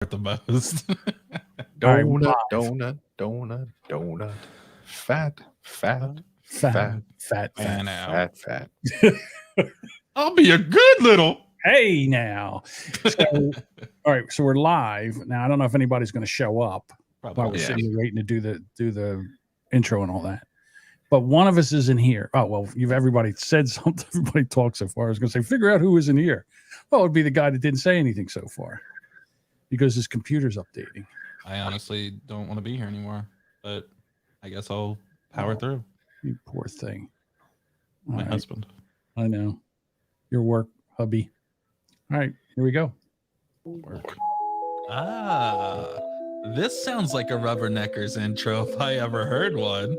the most. Donut. Fat. Man, I'll be a good little. Hey now. So, all right, so we're live now. I don't know if anybody's going to show up while we're sitting here waiting to do the intro and all that. But one of us isn't here. Oh well, everybody said something. Everybody talked so far. I was going to say, figure out who isn't here. Well, it would be the guy that didn't say anything so far because his computer's updating. I honestly don't want to be here anymore, but I guess I'll power through. You poor thing. My husband. I know. Your work, hubby. All right, here we go. Work. This sounds like a Rubberneckers intro if I ever heard one.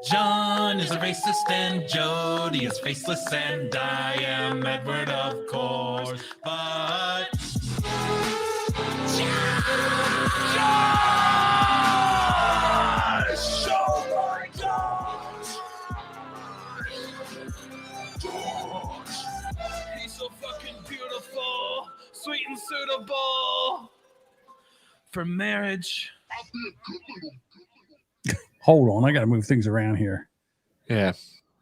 John is a racist and Jody is faceless and I am Edward, of course, but Josh! Oh my God! Josh! He's so fucking beautiful, sweet and suitable for marriage. Hold on, I got to move things around here. Yeah.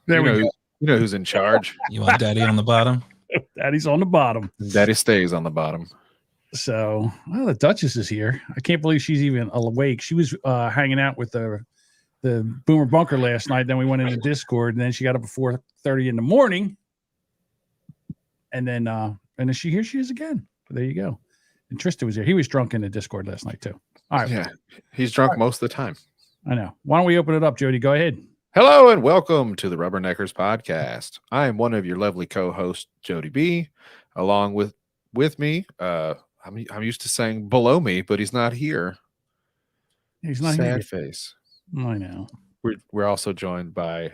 There we go. You know who's in charge. You want Daddy on the bottom? Daddy's on the bottom. Daddy stays on the bottom. So, well, the Duchess is here. I can't believe she's even awake. She was hanging out with the Boomer Bunker last night. Then we went into Discord, and then she got up at 4:30 in the morning. And then she here she is again. There you go. And Trista was here. He was drunk in the Discord last night too. All right. Yeah, he's drunk most of the time. I know. Why don't we open it up, Jody? Go ahead. Hello and welcome to the Rubberneckers podcast. I am one of your lovely co-hosts, Jody B. Along with me, I'm used to saying below me, but he's not here. He's not Sad here. face. I know. We're also joined by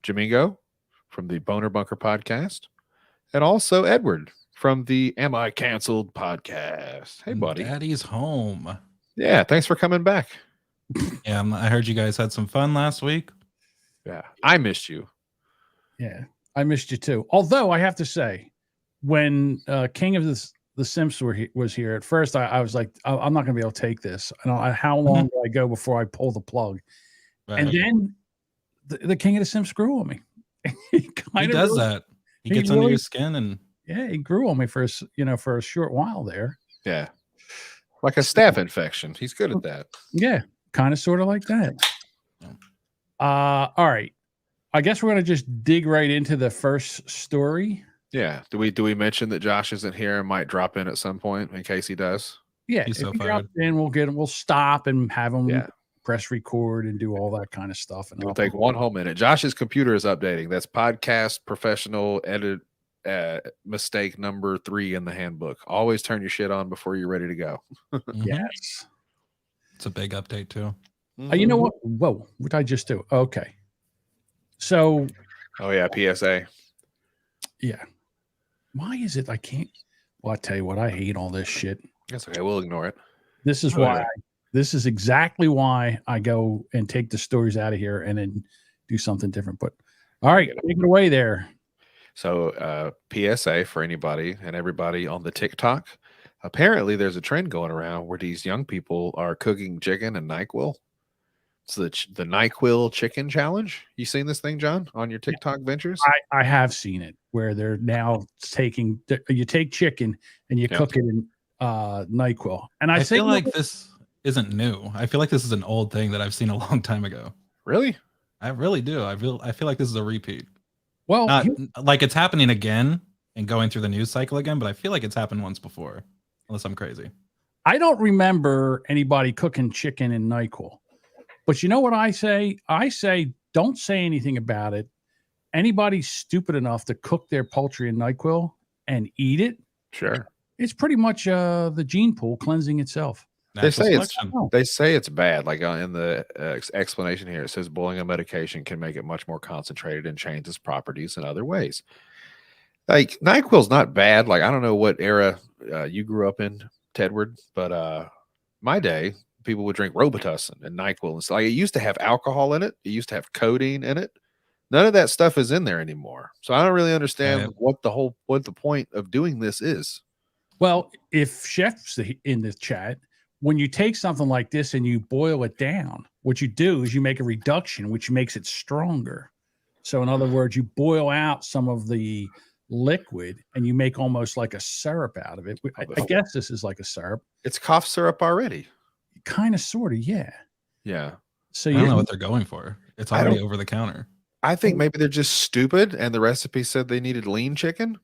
Jamingo from the Boner Bunker podcast, and also Edward from the Am I Canceled podcast. Hey, buddy. Daddy's home. Yeah, thanks for coming back. Yeah, I heard you guys had some fun last week. Yeah, I missed you. Yeah, I missed you too. Although I have to say, when King of the Simps was here, at first I was like, I'm not going to be able to take this. How long do I go before I pull the plug? Right. And then the King of the Simps grew on me. he does that. He gets under your skin, and he grew on me for a short while there. Yeah, like a staph infection. He's good at that. Yeah. Kind of sort of like that. All right. I guess we're going to just dig right into the first story. Yeah. Do we mention that Josh isn't here and might drop in at some point in case he does? Yeah. If he drops in, we'll stop and have him press record and do all that kind of stuff. And it'll take one whole minute. Josh's computer is updating. That's podcast professional edit mistake number 3 in the handbook. Always turn your shit on before you're ready to go. Yes. It's a big update too. You know what? Whoa, what did I just do? Okay. So. Oh yeah, PSA. Yeah. Why is it I can't? Well, I tell you what, I hate all this shit. That's okay. We'll ignore it. This is why. This is exactly why I go and take the stories out of here and then do something different. But all right, take it away there. So PSA for anybody and everybody on the TikTok. Apparently, there's a trend going around where these young people are cooking chicken and NyQuil. It's the NyQuil Chicken challenge. You seen this thing, John, on your TikTok ventures? I have seen it where they're now you take chicken and you cook it in NyQuil. And I feel like this isn't new. I feel like this is an old thing that I've seen a long time ago. Really? I really do. I feel like this is a repeat. Well, not like it's happening again and going through the news cycle again, but I feel like it's happened once before. Unless I'm crazy. I don't remember anybody cooking chicken in NyQuil. But you know what I say? I say don't say anything about it. Anybody stupid enough to cook their poultry in NyQuil and eat it, sure. It's pretty much the gene pool cleansing itself. They say it's bad. Like in the explanation here, it says boiling a medication can make it much more concentrated and change its properties in other ways. Like NyQuil's not bad. Like I don't know what era you grew up in, Tedward, but my day people would drink Robitussin and NyQuil, and so like it used to have alcohol in it. It used to have codeine in it. None of that stuff is in there anymore. So I don't really understand what the point of doing this is. Well, if Chef's in the chat, when you take something like this and you boil it down, what you do is you make a reduction, which makes it stronger. So in other words, you boil out some of the liquid and you make almost like a syrup out of it. I guess this is like a syrup. It's cough syrup already. Kind of, sort of, yeah. Yeah. So I don't know what they're going for. It's already over the counter. I think maybe they're just stupid and the recipe said they needed lean chicken.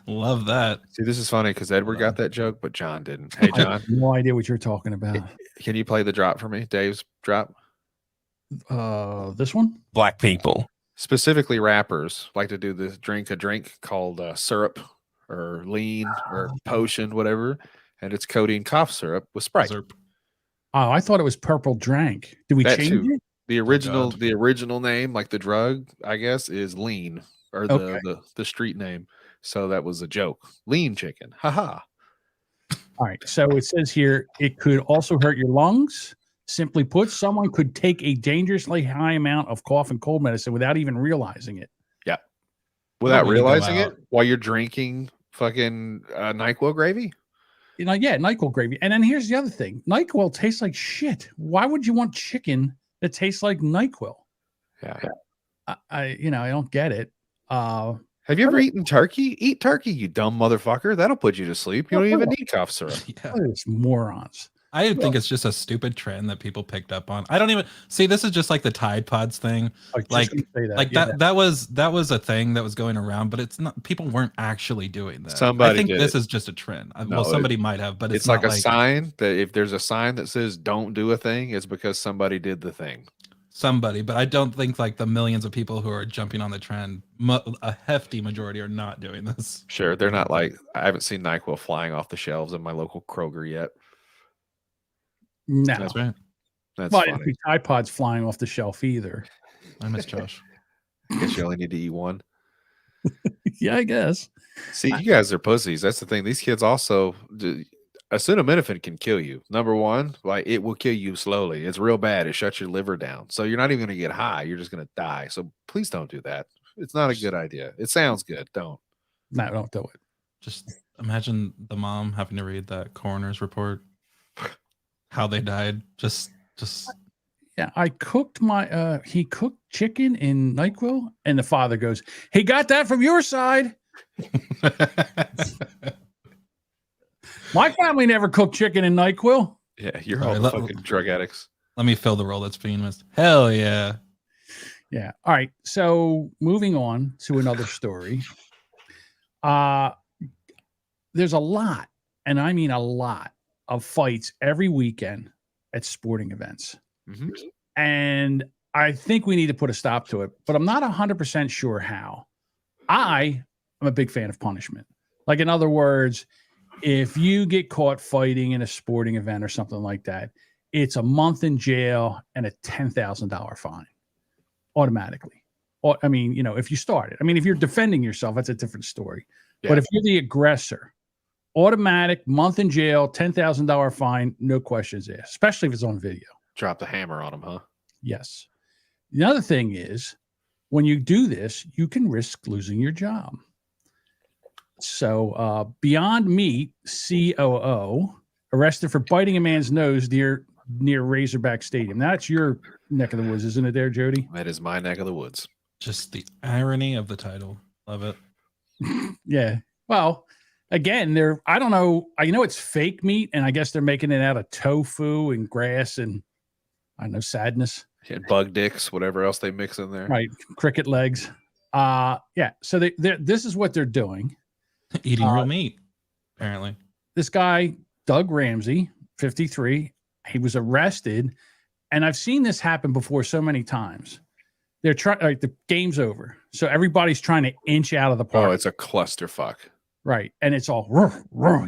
Love that. See, this is funny because Edward got that joke, but John didn't. Hey, I John, have no idea what you're talking about. can you play the drop for me? Dave's drop. This one? Black people. Specifically, rappers like to do this drink called syrup or lean or potion, whatever, and it's coating cough syrup with Sprite. Zerp. Oh, I thought it was purple drank. Did we That change too. it? The original, God. the original name, like the drug, I guess, is lean or the street name. So that was a joke. Lean chicken. Haha. All right. So it says here it could also hurt your lungs. Simply put, someone could take a dangerously high amount of cough and cold medicine without even realizing it. Yeah. Without When you go realizing it out. while you're drinking fucking NyQuil gravy. You know, yeah, NyQuil gravy. And then here's the other thing. NyQuil tastes like shit. Why would you want chicken that tastes like NyQuil? Yeah. I don't get it. Have you ever eaten turkey? Eat turkey, you dumb motherfucker. That'll put you to sleep. You don't even need cough syrup. Yeah. It's morons. I think it's just a stupid trend that people picked up on. I don't even see. This is just like the Tide Pods thing. I was just Like, gonna say that. like yeah. that was a thing that was going around, but it's not. People weren't actually doing that. Somebody I think did this it. is just a trend. No, Well, somebody might have, but It's not like a sign that if there's a sign that says don't do a thing, it's because somebody did the thing. somebody. But I don't think like the millions of people who are jumping on the trend, a hefty majority are not doing this. Sure. They're not like, I haven't seen NyQuil flying off the shelves in my local Kroger yet. No. That's right. That's Well, I didn't funny. see Tide Pods flying off the shelf either. I miss Josh. Guess you only need to eat one. Yeah, I guess. See, you guys are pussies. That's the thing. These kids also, acetaminophen can kill you. Number one, like it will kill you slowly. It's real bad. It shuts your liver down. So you're not even going to get high. You're just going to die. So please don't do that. It's not a good idea. It sounds good. Don't. No, don't do it. Just imagine the mom having to read that coroner's report, how they died. Just Yeah, I cooked my he cooked chicken in NyQuil, and the father goes, "He got that from your side. My family never cooked chicken in NyQuil." Yeah, you're All all right, the fucking drug addicts. let me fill the role that's being missed. Hell yeah. Yeah. All right. So moving on to another story. There's a lot, and I mean a lot, of fights every weekend at sporting events. Mhm. And I think we need to put a stop to it, but I'm not 100% sure how. I am a big fan of punishment. Like, in other words, if you get caught fighting in a sporting event or something like that, it's a month in jail and a $10,000 fine automatically. Or, I mean, you know, if you start it. I mean, if you're defending yourself, that's a different story. Yeah. But if you're the aggressor, automatic month in jail, $10,000 fine, no questions asked, especially if it's on video. Drop the hammer on them, huh? Yes. The other thing is, when you do this, you can risk losing your job. So, Beyond Meat COO arrested for biting a man's nose near Razorback Stadium. That's your neck of the woods, isn't it there, Jody? That is my neck of the woods. Just the irony of the title. Love it. Yeah. Well, again, I don't know. I know it's fake meat, and I guess they're making it out of tofu and grass and I don't know, sadness. And bug dicks, whatever else they mix in there. Right. Cricket legs. Yeah. So this is what they're doing. Eating real meat, apparently. This guy, Doug Ramsey, 53, he was arrested. And I've seen this happen before so many times. They're trying, like, the game's over. So everybody's trying to inch out of the park. Oh, it's a clusterfuck. Right. And it's all,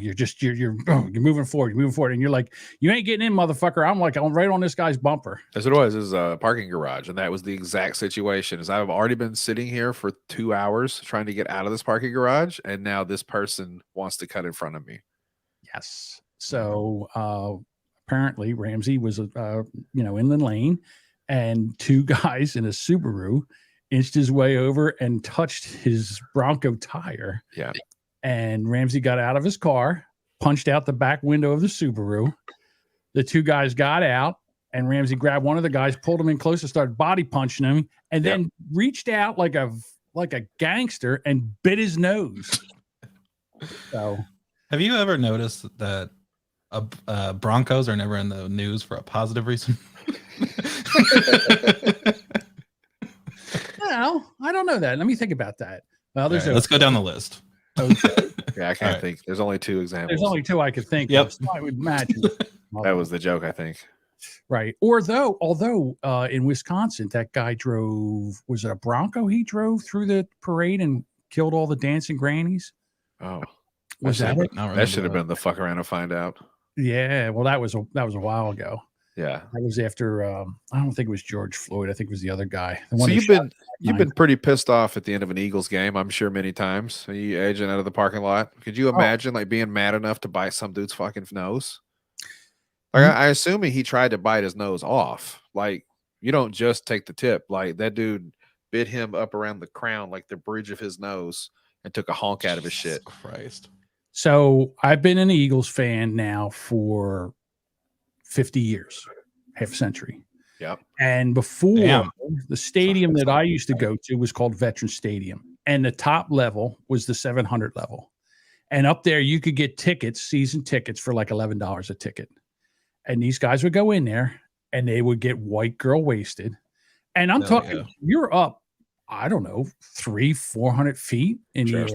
you're moving forward, and you're like, you ain't getting in, motherfucker. I'm right on this guy's bumper. That's what it was. It was a parking garage. And that was the exact situation. Is I've already been sitting here for 2 hours trying to get out of this parking garage. And now this person wants to cut in front of me. Yes. So apparently Ramsey was, in the lane, and two guys in a Subaru inched his way over and touched his Bronco tire. Yeah. and Ramsey got out of his car, punched out the back window of the Subaru. The two guys got out, and Ramsey grabbed one of the guys, pulled him in close, and started body punching him, and then reached out like a gangster and bit his nose. So, have you ever noticed that Broncos are never in the news for a positive reason? No, I don't know that. Let me think about that. Well, there's let's go down the list. Yeah, I can't think. There's only two examples. There's only two I could think Yep. of. So I would imagine. That was the joke, I think. Right. Although in Wisconsin, that guy drove, was it a Bronco he drove through the parade and killed all the dancing grannies? Oh, Was that it? that should have been the fuck around to find out. Yeah. Well, that was a while ago. Yeah. That was after, I don't think it was George Floyd. I think it was the other guy. So you've been pretty pissed off at the end of an Eagles game, I'm sure, many times. Are you edging out of the parking lot? Could you imagine like being mad enough to bite some dude's fucking nose? Like I assume he tried to bite his nose off. Like you don't just take the tip. Like that dude bit him up around the crown, like the bridge of his nose, and took a honk out of his shit. Christ. So I've been an Eagles fan now for 50 years, half a century. Yep. And before, the stadium that I used to go to was called Veteran Stadium. And the top level was the 700 level. And up there, you could get tickets, season tickets, for like $11 a ticket. And these guys would go in there and they would get white girl wasted. And I'm talking, you're up, I don't know, 300-400 feet in the air.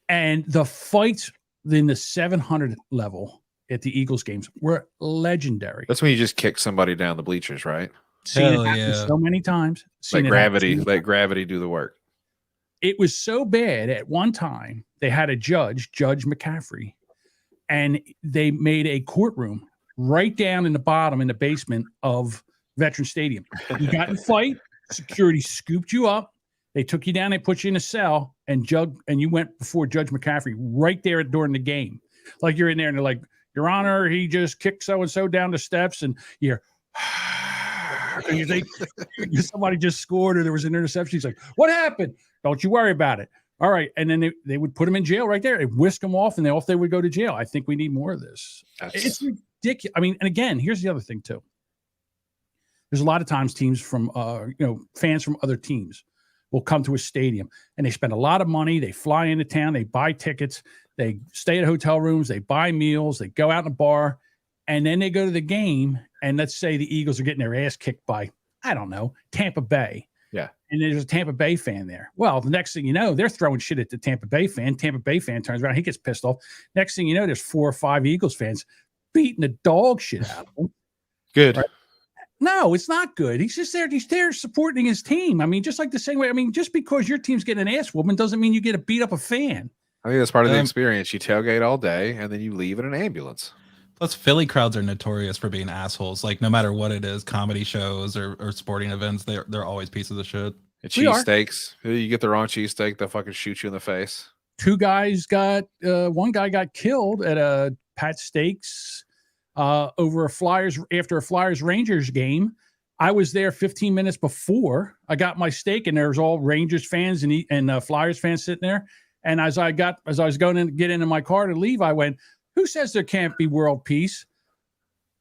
And the fights in the 700 level at the Eagles games were legendary. That's when you just kick somebody down the bleachers, right? Seen it happen so many times. Let gravity do the work. It was so bad at one time, they had a Judge McCaffrey, and they made a courtroom right down in the bottom in the basement of Veteran Stadium. You got in a fight, security scooped you up, they took you down, they put you in a cell, and you went before Judge McCaffrey right there during the game. Like you're in there and they're like, Your Honor, he just kicked so-and-so down the steps, and you're and you think somebody just scored or there was an interception. He's like, what happened? Don't you worry about it. All right. And then they would put him in jail right there. They whisk him off, and off they would go to jail. I think we need more of this. It's ridiculous. I mean, and again, here's the other thing too. There's a lot of times teams from, fans from other teams will come to a stadium and they spend a lot of money. They fly into town, they buy tickets, they stay at hotel rooms, they buy meals, they go out in a bar, and then they go to the game. And let's say the Eagles are getting their ass kicked by, I don't know, Tampa Bay. Yeah. And there's a Tampa Bay fan there. Well, the next thing you know, they're throwing shit at the Tampa Bay fan. Tampa Bay fan turns around, he gets pissed off. Next thing you know, there's 4 or 5 Eagles fans beating the dog shit out of him. Good. Right? No, it's not good. He's just there. He's there supporting his team. I mean, just like the same way. I mean, just because your team's getting an ass whooping doesn't mean you get to beat up a fan. I think that's part of the experience. You tailgate all day and then you leave in an ambulance. Plus, Philly crowds are notorious for being assholes. Like, no matter what it is, comedy shows or sporting events, they're always pieces of shit. Cheesesteaks. You get the wrong cheesesteak, they'll fucking shoot you in the face. 2 guys one guy got killed at a Pat Steaks over after a Flyers Rangers game. I was there 15 minutes before. I got my steak, and there was all Rangers fans and Flyers fans sitting there. And as I was going to get into my car to leave, I went, who says there can't be world peace?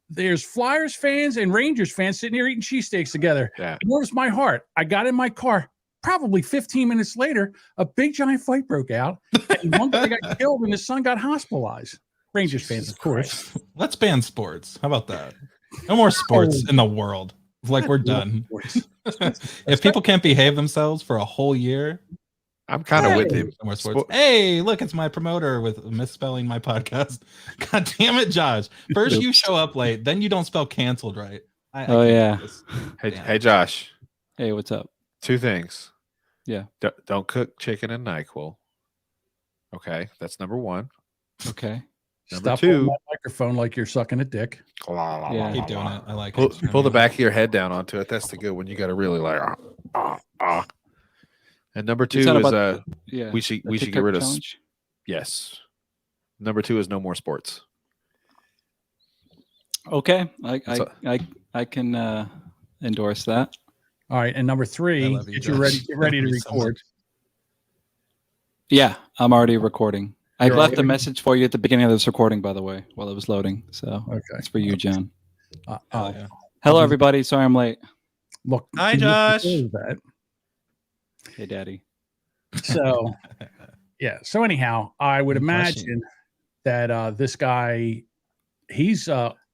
There's Flyers fans and Rangers fans sitting here eating cheesesteaks together. Yeah. It warms my heart. I got in my car. Probably 15 minutes later, a big giant fight broke out. And one guy got killed and his son got hospitalized. Rangers fans, of course. Let's ban sports. How about that? No more sports in the world. Like, we're done. If people can't behave themselves for a whole year, I'm kind of with him. No more sports. Hey, look, it's my promoter with misspelling my podcast. God damn it, Josh. First you show up late, then you don't spell canceled right. Hey, Josh. Hey, what's up? 2 things. Yeah. Don't cook chicken and NyQuil. Okay, that's number 1. Okay. Number Stop 2. holding that microphone like you're sucking a dick. Yeah. Keep doing it. I like it. it. Pull the back of your head down onto it. That's the good one. You got to really like And number 2 is we should get rid of yes. Number 2 is no more sports. Okay, I can endorse that. All right, and number 3, get ready to record. Yeah, I'm already recording. I You're left a already- message for you at the beginning of this recording, by the way, while it was loading. So Okay. it's for you, John. Hell yeah. Hello, everybody. Sorry I'm late. Look, Hi, you look Josh. forward to that. Hey, Daddy. So, yeah. So anyhow, I would Good question. imagine that this guy, he's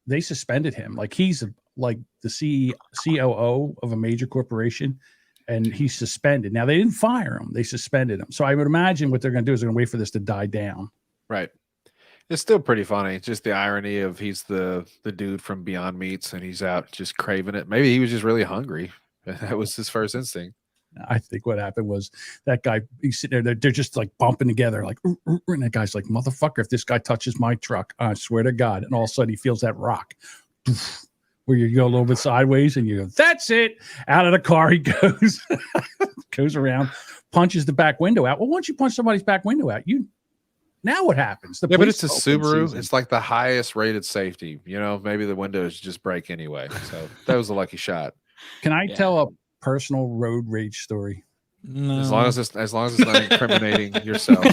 they suspended him. Like he's like the COO of a major corporation, and he's suspended. Now they didn't fire him; they suspended him. So I would imagine what they're going to do is they're going to wait for this to die down. Right. It's still pretty funny. Just the irony of he's the dude from Beyond Meats and he's out just craving it. Maybe he was just really hungry. That was his first instinct. I think what happened was that guy, he's sitting there, they're just like bumping together, like, and that guy's like, motherfucker, if this guy touches my truck, I swear to God. And all of a sudden he feels that rock where you go a little bit sideways and you go, that's it. Out of the car he goes, goes around, punches the back window out. Well, once you punch somebody's back window out, now what happens? Yeah, but it's a police open Subaru. season. It's like the highest rated safety. You know, maybe the windows just break anyway. So that was a lucky shot. Can I tell a personal road rage story? No. As long as it's not incriminating yourself.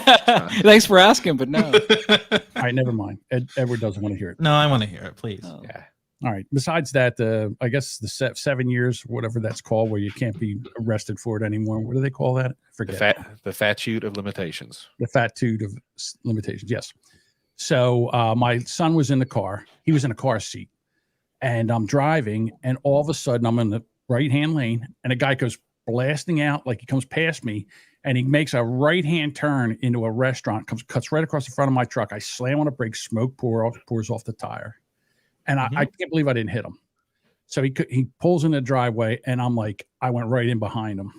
Thanks for asking, but no. All right, never mind. Edward doesn't want to hear it. No, I want to hear it, please. Oh. Yeah. All right. Besides that, I guess the 7 years, whatever that's called, where you can't be arrested for it anymore. What do they call that? I forget. The fatute of limitations. The fatitude of limitations. Yes. So my son was in the car. He was in a car seat, and I'm driving, and all of a sudden I'm in the right-hand lane, and a guy goes blasting out like he comes past me, and he makes a right-hand turn into a restaurant, cuts right across the front of my truck. I slam on the brake, smoke pours off the tire. And I can't believe I didn't hit him. So he pulls in the driveway, and I'm like, I went right in behind him.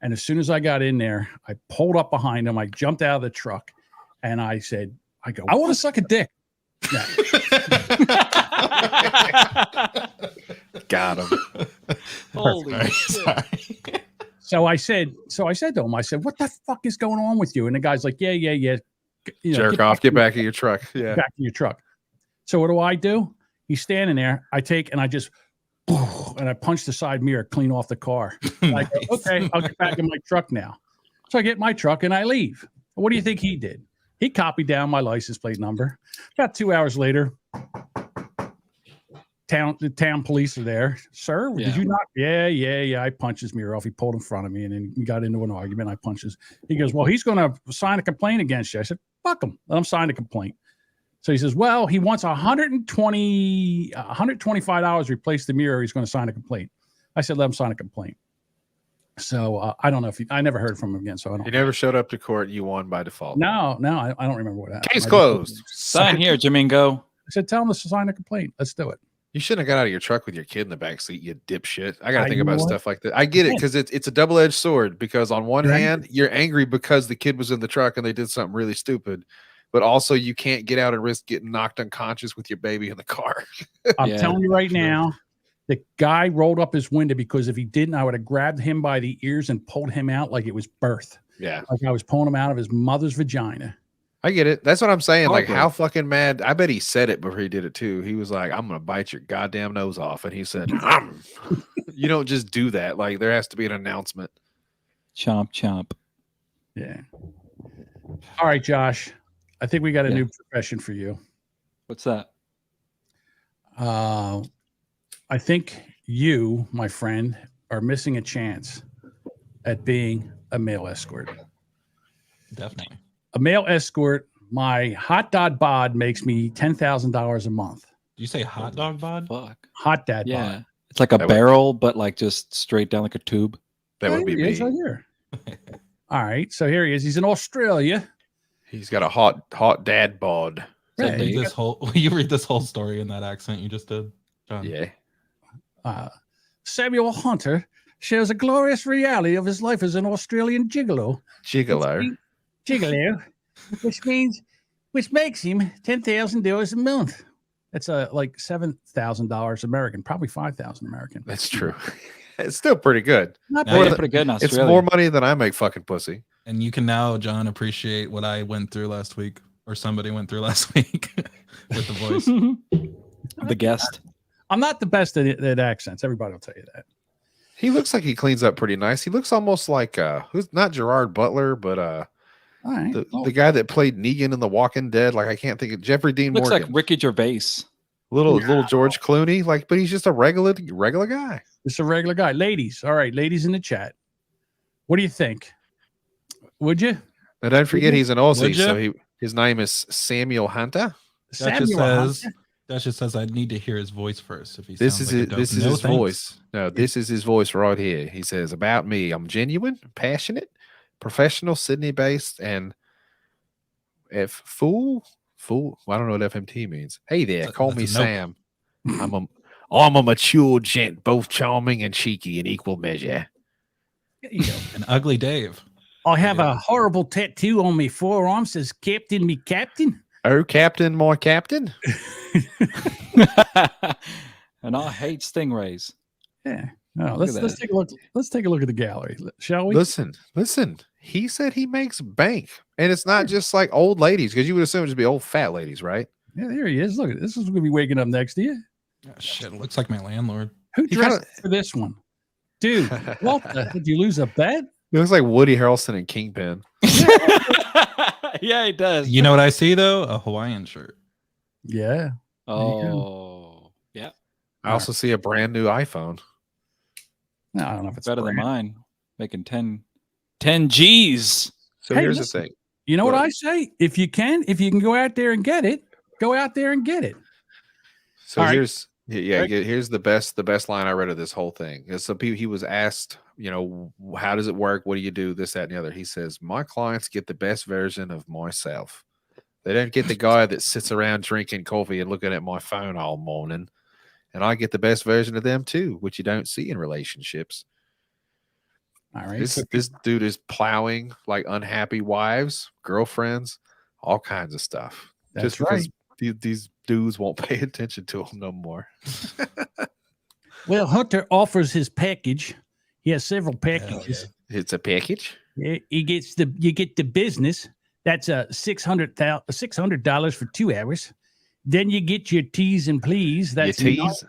And as soon as I got in there, I pulled up behind him. I jumped out of the truck, and I said, I want to suck a dick. Yeah. Got him. Holy shit. Sorry. So I said to him, I said, what the fuck is going on with you? And the guy's like, yeah. You know, Jerk off. Get back in your truck. Yeah. back in your truck. So what do? He's standing there. I take and I just, and I punch the side mirror clean off the car. I go, okay, I'll get back in my truck now. So I get my truck and I leave. What do you think he did? He copied down my license plate number. About 2 hours later, the town police are there. Sir, did you not? Yeah. I punched his mirror off. He pulled in front of me, and then we got into an argument. I punched his. He goes, well, he's going to sign a complaint against you. I said, fuck him. Let him sign a complaint. So he says, well, he wants $125 to replace the mirror. He's going to sign a complaint. I said, let him sign a complaint. So I don't know if I never heard from him again. So I don't. He never showed up to court. You won by default. No, I don't remember what happened. Case closed. Sign here, Jamingo. I said, tell him to sign a complaint. Let's do it. You shouldn't have got out of your truck with your kid in the back seat, you dipshit. I got to think you know about what? stuff like that. I get it because it's a double-edged sword. Because on one Right. hand, you're angry because the kid was in the truck and they did something really stupid, but also you can't get out and risk getting knocked unconscious with your baby in the car. I'm Yeah, telling you right true. now, the guy rolled up his window because if he didn't, I would have grabbed him by the ears and pulled him out like it was birth. Yeah, Like I was pulling him out of his mother's vagina. I get it. That's what I'm saying. Like, Okay. how fucking mad? I bet he said it before he did it too. He was like, "I'm gonna bite your goddamn nose off," and he said, "You don't just do that. Like, there has to be an announcement." Chomp, chomp. Yeah. All right, Josh. I think we got a Yeah. new profession for you. What's that? I think you, my friend, are missing a chance at being a male escort. Definitely. A male escort, my hot dad bod makes me $10,000 a month. Did you say hot dog bod? Fuck. Hot dad Yeah. bod. It's like a That would- barrel, but like just straight down like a tube. That would be Here he is me. right here. All right. So here he is. He's in Australia. He's got a hot dad bod. Is that Right. Dave? Will you read this whole story in that accent you just did, John? Yeah. Samuel Hunter shares a glorious reality of his life as an Australian gigolo. Gigolo. Gigolo, which makes him $10,000 a month. That's like $7,000 American, probably $5,000 American. That's true. It's still pretty good. Not Yeah, bad. you're pretty good in Australia. It's more money than I make fucking pussy. And you can now, John, appreciate what I went through last week, or somebody went through last week with the voice. The guest. I'm not the best at accents. Everybody will tell you that. He looks like he cleans up pretty nice. He looks almost like who's not Gerard Butler, but All right. The guy that played Negan in The Walking Dead, like I can't think of Jeffrey Dean Looks Morgan. like Ricky Gervais. Little George Clooney, like, but he's just a regular guy. Just a regular guy. Ladies, all right, ladies in the chat. What do you think? Would you? And don't forget he's an Aussie, Would ya? so his name is Samuel Hunter. That just says I need to hear his voice first. If he This is sounds like a this dope. is No his thanks. voice. No, this is his voice right here. He says, "About me, I'm genuine, passionate, professional, Sydney-based, and if fool. Well, I don't know what FMT means. Hey there, call me That's a nope. Sam. I'm a mature gent, both charming and cheeky in equal measure." There you go. An ugly Dave. I have a horrible tattoo on my forearm says Captain me Captain. Oh, Captain, my Captain. And I hate stingrays. Yeah. No, Look let's at take a look. Let's take a look at the gallery, shall we? Listen. He said he makes bank, and it's not just like old ladies, because you would assume it'd just be old fat ladies, right? Yeah, there he is. Look at this. Is going to be waking up next to you. Oh, shit, it looks like my landlord. Who He dressed kinda- for this one? Dude, what did you lose a bet? It looks like Woody Harrelson and Kingpin. Yeah, he does. You know what I see though? A Hawaiian shirt. Yeah. Oh, yeah. I also see a brand new iPhone. No, I don't know if it's Better than brand. mine. Making 10 G's. So Hey, here's listen. the thing. You know what What? I say? If you can go out there and get it, go out there and get it. So All right. here's the best line I read of this whole thing. Is so he was asked, how does it work? What do you do? This, that, and the other. He says, my clients get the best version of myself. They don't get the guy that sits around drinking coffee and looking at my phone all morning. And I get the best version of them too, which you don't see in relationships. All right. This dude is plowing like unhappy wives, girlfriends, all kinds of stuff. That's Just because these dudes won't pay attention to him no more. Well, Hunter offers his package. He has several packages. It's a package. You get the business. That's $600 for 2 hours. Then you get your tease and please. That's tease.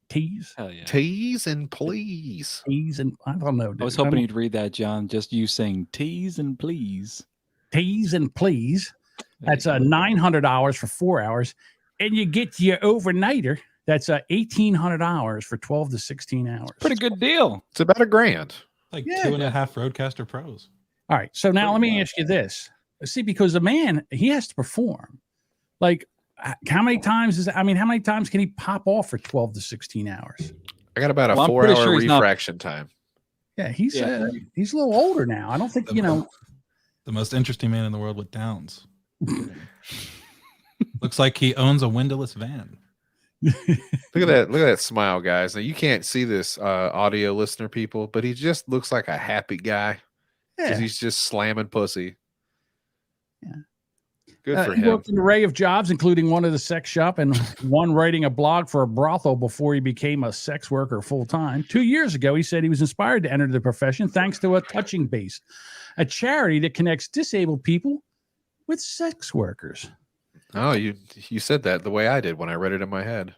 Tease. Hell yeah. Tease and please. Tease and I don't know. I was hoping you'd read that, John. Just you saying tease and please. Tease and please. There That's you go. $900 for 4 hours, and you get your overnighter. That's $1,800 for 12 to 16 hours. Pretty good deal. It's about $1,000. Like Yeah. 2.5 Roadcaster Pros. All right. So now let me ask you this. See, because a man, he has to perform. Like, how many times how many times can he pop off for 12 to 16 hours? I got about a Well, I'm pretty 4-hour sure he's not- refraction time. Yeah, he's Yeah. he's a little older now. I don't think, The most interesting man in the world with Downs. Looks like he owns a windowless van. Look at that smile, guys. Now you can't see this audio listener people, but he just looks like a happy guy. 'Cause yeah. he's just slamming pussy. Yeah. Good for He him. worked an array of jobs, including one at a sex shop and one writing a blog for a brothel before he became a sex worker full time. 2 years ago, he said he was inspired to enter the profession thanks to a Touching Base, a charity that connects disabled people with sex workers. Oh, you said that the way I did when I read it in my head.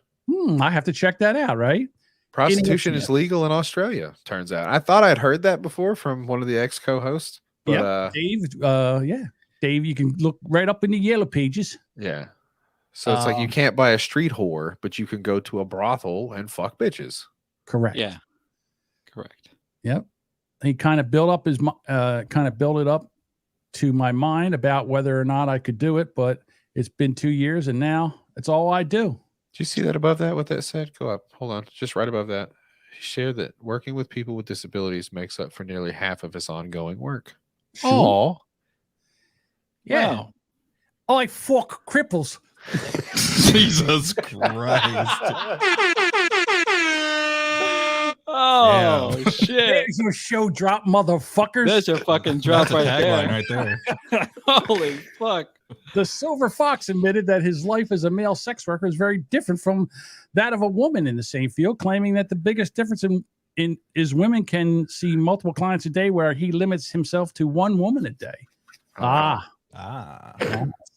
I have to check that out, right? Prostitution is legal in Australia, turns out. I thought I'd heard that before from one of the ex co-hosts. But Yep. Dave, Dave, you can look right up in the yellow pages. yeah. So it's like you can't buy a street whore, but you can go to a brothel and fuck bitches. Correct. Yeah. Correct. Yep. He kind of built it up to my mind about whether or not I could do it, but it's been 2 years and now it's all I do. Did you see that above that? What that said? Go up. Hold on. Just right above that. He shared that working with people with disabilities makes up for nearly half of his ongoing work. Oh, Yeah. Wow. I fuck cripples. Jesus Christ. Oh shit! There's your show drop, motherfuckers. There's your fucking drop That's a right tagline there. right there. Holy fuck! The Silver Fox admitted that his life as a male sex worker is very different from that of a woman in the same field, claiming that the biggest difference in is women can see multiple clients a day, where he limits himself to one woman a day. Ah.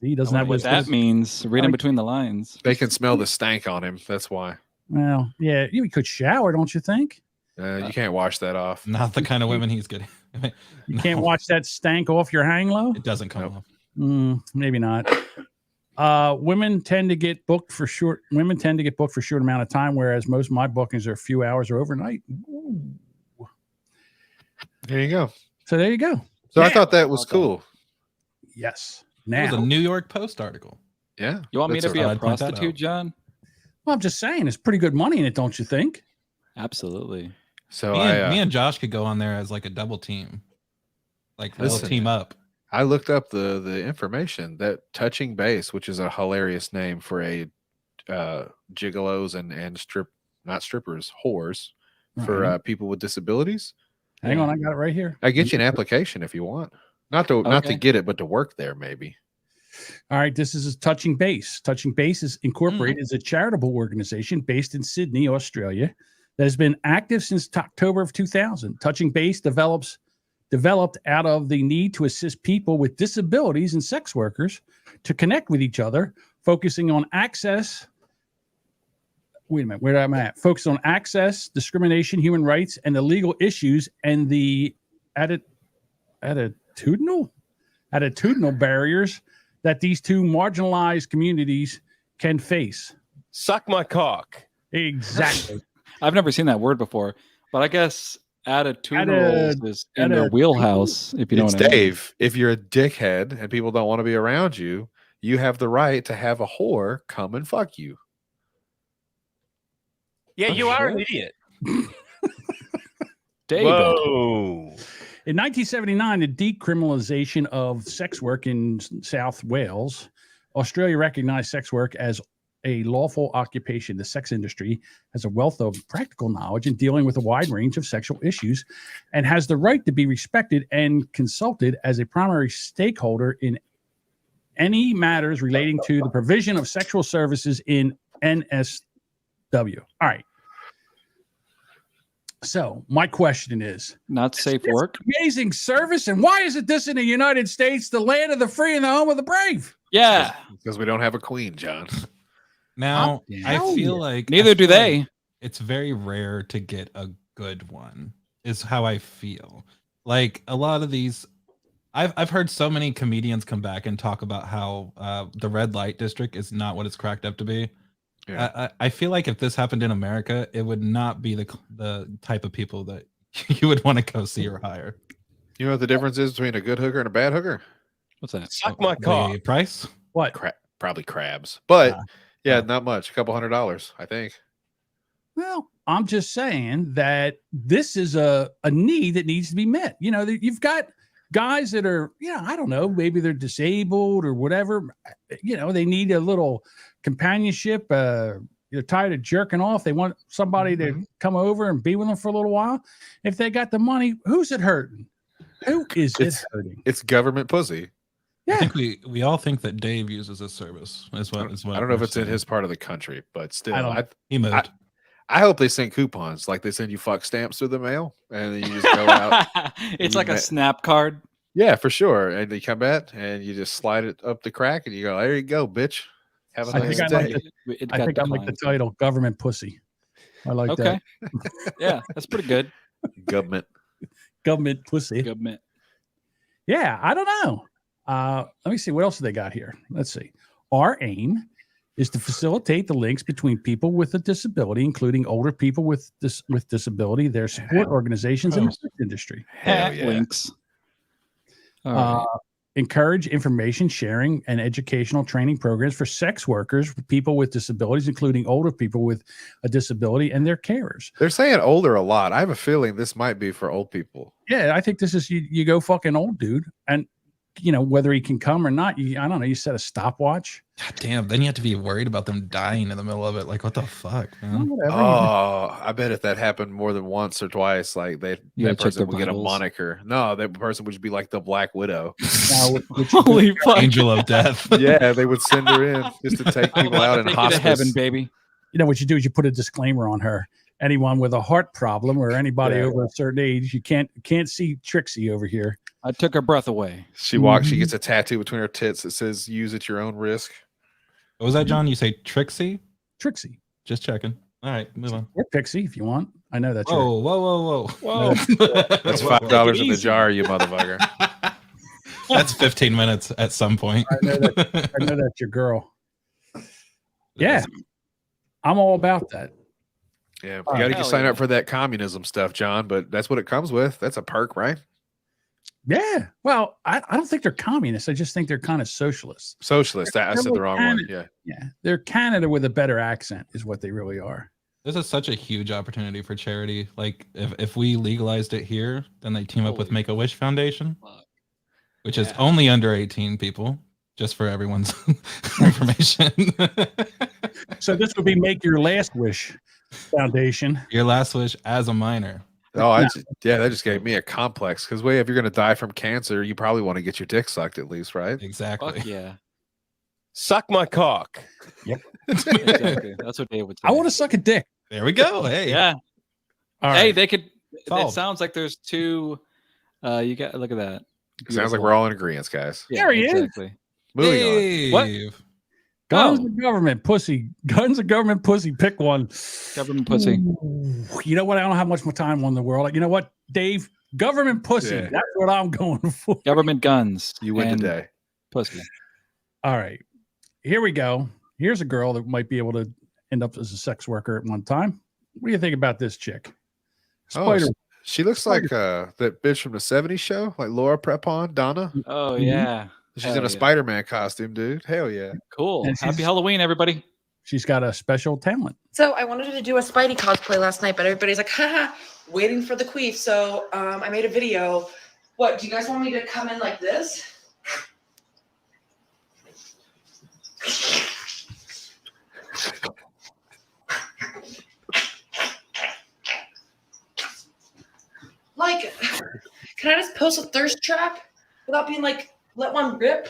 See, he doesn't I have wonder what that means. Reading between the lines. they can smell the stank on him. That's why. Well, yeah, you could shower, don't you think? You can't wash that off. Not the kind of women he's getting. You can't watch that stank off your hang low. It doesn't come off. Maybe not. Women tend to get booked for short. Women tend to get booked for short amount of time, whereas most of my bookings are a few hours or overnight. Ooh. There you go. So there you go. So I thought that was cool. Yes. It Now, was a New York Post article. Yeah. You want me to That's be a- a I'd point that prostitute, out. John? well, I'm just saying, it's pretty good money in it, don't you think? Absolutely. So Me and Josh could go on there as like a double team. Like they'll Listen. team up. I looked up the information that Touching Base, which is a hilarious name for a gigolos and not strippers, whores for people with disabilities. Hang on, I got it right here. I get you an application if you want. Not to Okay. get it, but to work there maybe. All right, this is Touching Base. Touching Base is incorporated as a charitable organization based in Sydney, Australia, that has been active since October of 2000. Touching Base developed out of the need to assist people with disabilities and sex workers to connect with each other, focusing on access. Wait a minute, where am I at? Focus on access, discrimination, human rights, and the legal issues and the attitudinal barriers that these two marginalized communities can face. Suck my cock. Exactly. I've never seen that word before, but I guess attitudinal is in their wheelhouse, if you know It's what I mean. Dave. If you're a dickhead and people don't want to be around you, you have the right to have a whore come and fuck you. Yeah, you are an idiot. Dave. Whoa. In 1979, the decriminalization of sex work in South Wales, Australia recognized sex work as a lawful occupation. The sex industry has a wealth of practical knowledge in dealing with a wide range of sexual issues and has the right to be respected and consulted as a primary stakeholder in any matters relating to the provision of sexual services in NSW. All right. So my question is, Not safe this work. amazing service, and why isn't this in the United States, the land of the free and the home of the brave? Yeah. Because we don't have a queen, John. Now, I telling feel you. like Neither do they. It's very rare to get a good one, is how I feel. Like a lot of these, I've heard so many comedians come back and talk about how the red light district is not what it's cracked up to be. Yeah. I feel like if this happened in America, it would not be the type of people that you would want to go see or hire. You know what the difference is between a good hooker and a bad hooker? What's that? Suck my The cock. price? What? Probably crabs. But Yeah. yeah, not much. A couple $100, I think. Well, I'm just saying that this is a need that needs to be met. You know, you've got guys that are, I don't know, maybe they're disabled or whatever. They need a little companionship. They're tired of jerking off. They want somebody to come over and be with them for a little while. If they got the money, who's it hurting? Who is it hurting? It's government pussy. I Yeah. think we all think that Dave uses this service. Is what I don't know if we're it's in saying. his part of the country, but still, I don't- He moved. I hope they send coupons like they send you fuck stamps through the mail, and then you just go out. It's you like a met- snap card. Yeah, for sure. And you come back and you just slide it up the crack, and you go, "There you go, bitch. Have a I nice think I day." like It I got think I like the declined. title, Government Pussy. I like Okay. that. Yeah, that's pretty good. Government. Government Pussy. Government. Yeah, I don't know. Let me see. What else do they got here? Let's see. Our aim is to facilitate the links between people with a disability, including older people with disability, their support organizations, and the sex industry. Hell yeah. Links. All right. Encourage information sharing and educational training programs for sex workers, people with disabilities, including older people with a disability and their carers. They're saying older a lot. I have a feeling this might be for old people. Yeah, I think this is you go fucking old dude, and whether he can come or not. I don't know. You set a stopwatch. God damn. Then you have to be worried about them dying in the middle of it. Like, what the fuck, man? Whatever. Oh, I bet if that happened more than once or twice, like You that gotta check person their would get a vitals. moniker. No, that person would just be like the Black Widow. Now, which- Holy fuck. Angel of death. Yeah, they would send her in just to take people out in Take you to hospice. heaven, baby. what you do is you put a disclaimer on her. Anyone with a heart problem or anybody Yeah. over a certain age, you can't see Trixie over here. I took her breath away. She walks. She Mhm. gets a tattoo between her tits that says "Use at your own risk." What was that, John? You say Trixie? Trixie Just checking. All right, move on. or Pixie if you want. I know that's Whoa, whoa. Whoa. That's Whoa, $5 in the easy. jar, you motherfucker. That's 15 minutes at some point. I know that's your girl. Yeah, I'm all about that. Yeah, you All got right. to sign up for that communism stuff, John. But that's what it comes with. That's a perk, right? Yeah. Well, I don't think they're communists. I just think they're kind of socialists. Socialist. I said the wrong one. Yeah. Yeah. They're Canada with a better accent is what they really are. This is such a huge opportunity for charity. Like if we legalized it here, then they team up with Holy Make-A-Wish Foundation, fuck. which is only under 18 people, just for everyone's information. So this would be Make Your Last Wish Foundation. Your last wish as a minor. Oh, that just gave me a complex because if you're going to die from cancer, you probably want to get your dick sucked at least, right? Exactly. Fuck yeah. Suck my cock. Exactly. That's what Dave would say. I want to suck a dick. There we go. Hey. Yeah. All Hey, right. they could. It Solved. sounds like there's two. You got look at that. Sounds like we're all in agreement, guys. There he is. exactly. Moving on. Dave. Guns Oh. of government pussy. Guns of government pussy. Pick one. Government pussy. Ooh, you know what? I don't have much more time on the world. You know what, Dave? Government pussy. Yeah. That's what I'm going for. Government guns. You win and today. Pussy. All right. Here we go. Here's a girl that might be able to end up as a sex worker at one time. What do you think about this chick? Oh, Spider. she looks like that bitch from the 70s show, like Laura Prepon, Donna. Oh Mhm. yeah. She's Hell in a yeah. Spider-Man costume, dude. Hell yeah. Cool. And Happy she's- Halloween, everybody. She's got a special talent. So I wanted to do a Spidey cosplay last night, but everybody's like, haha, waiting for the queef. So I made a video. What, do you guys want me to come in like this? Like, can I just post a thirst trap without being like, let one rip?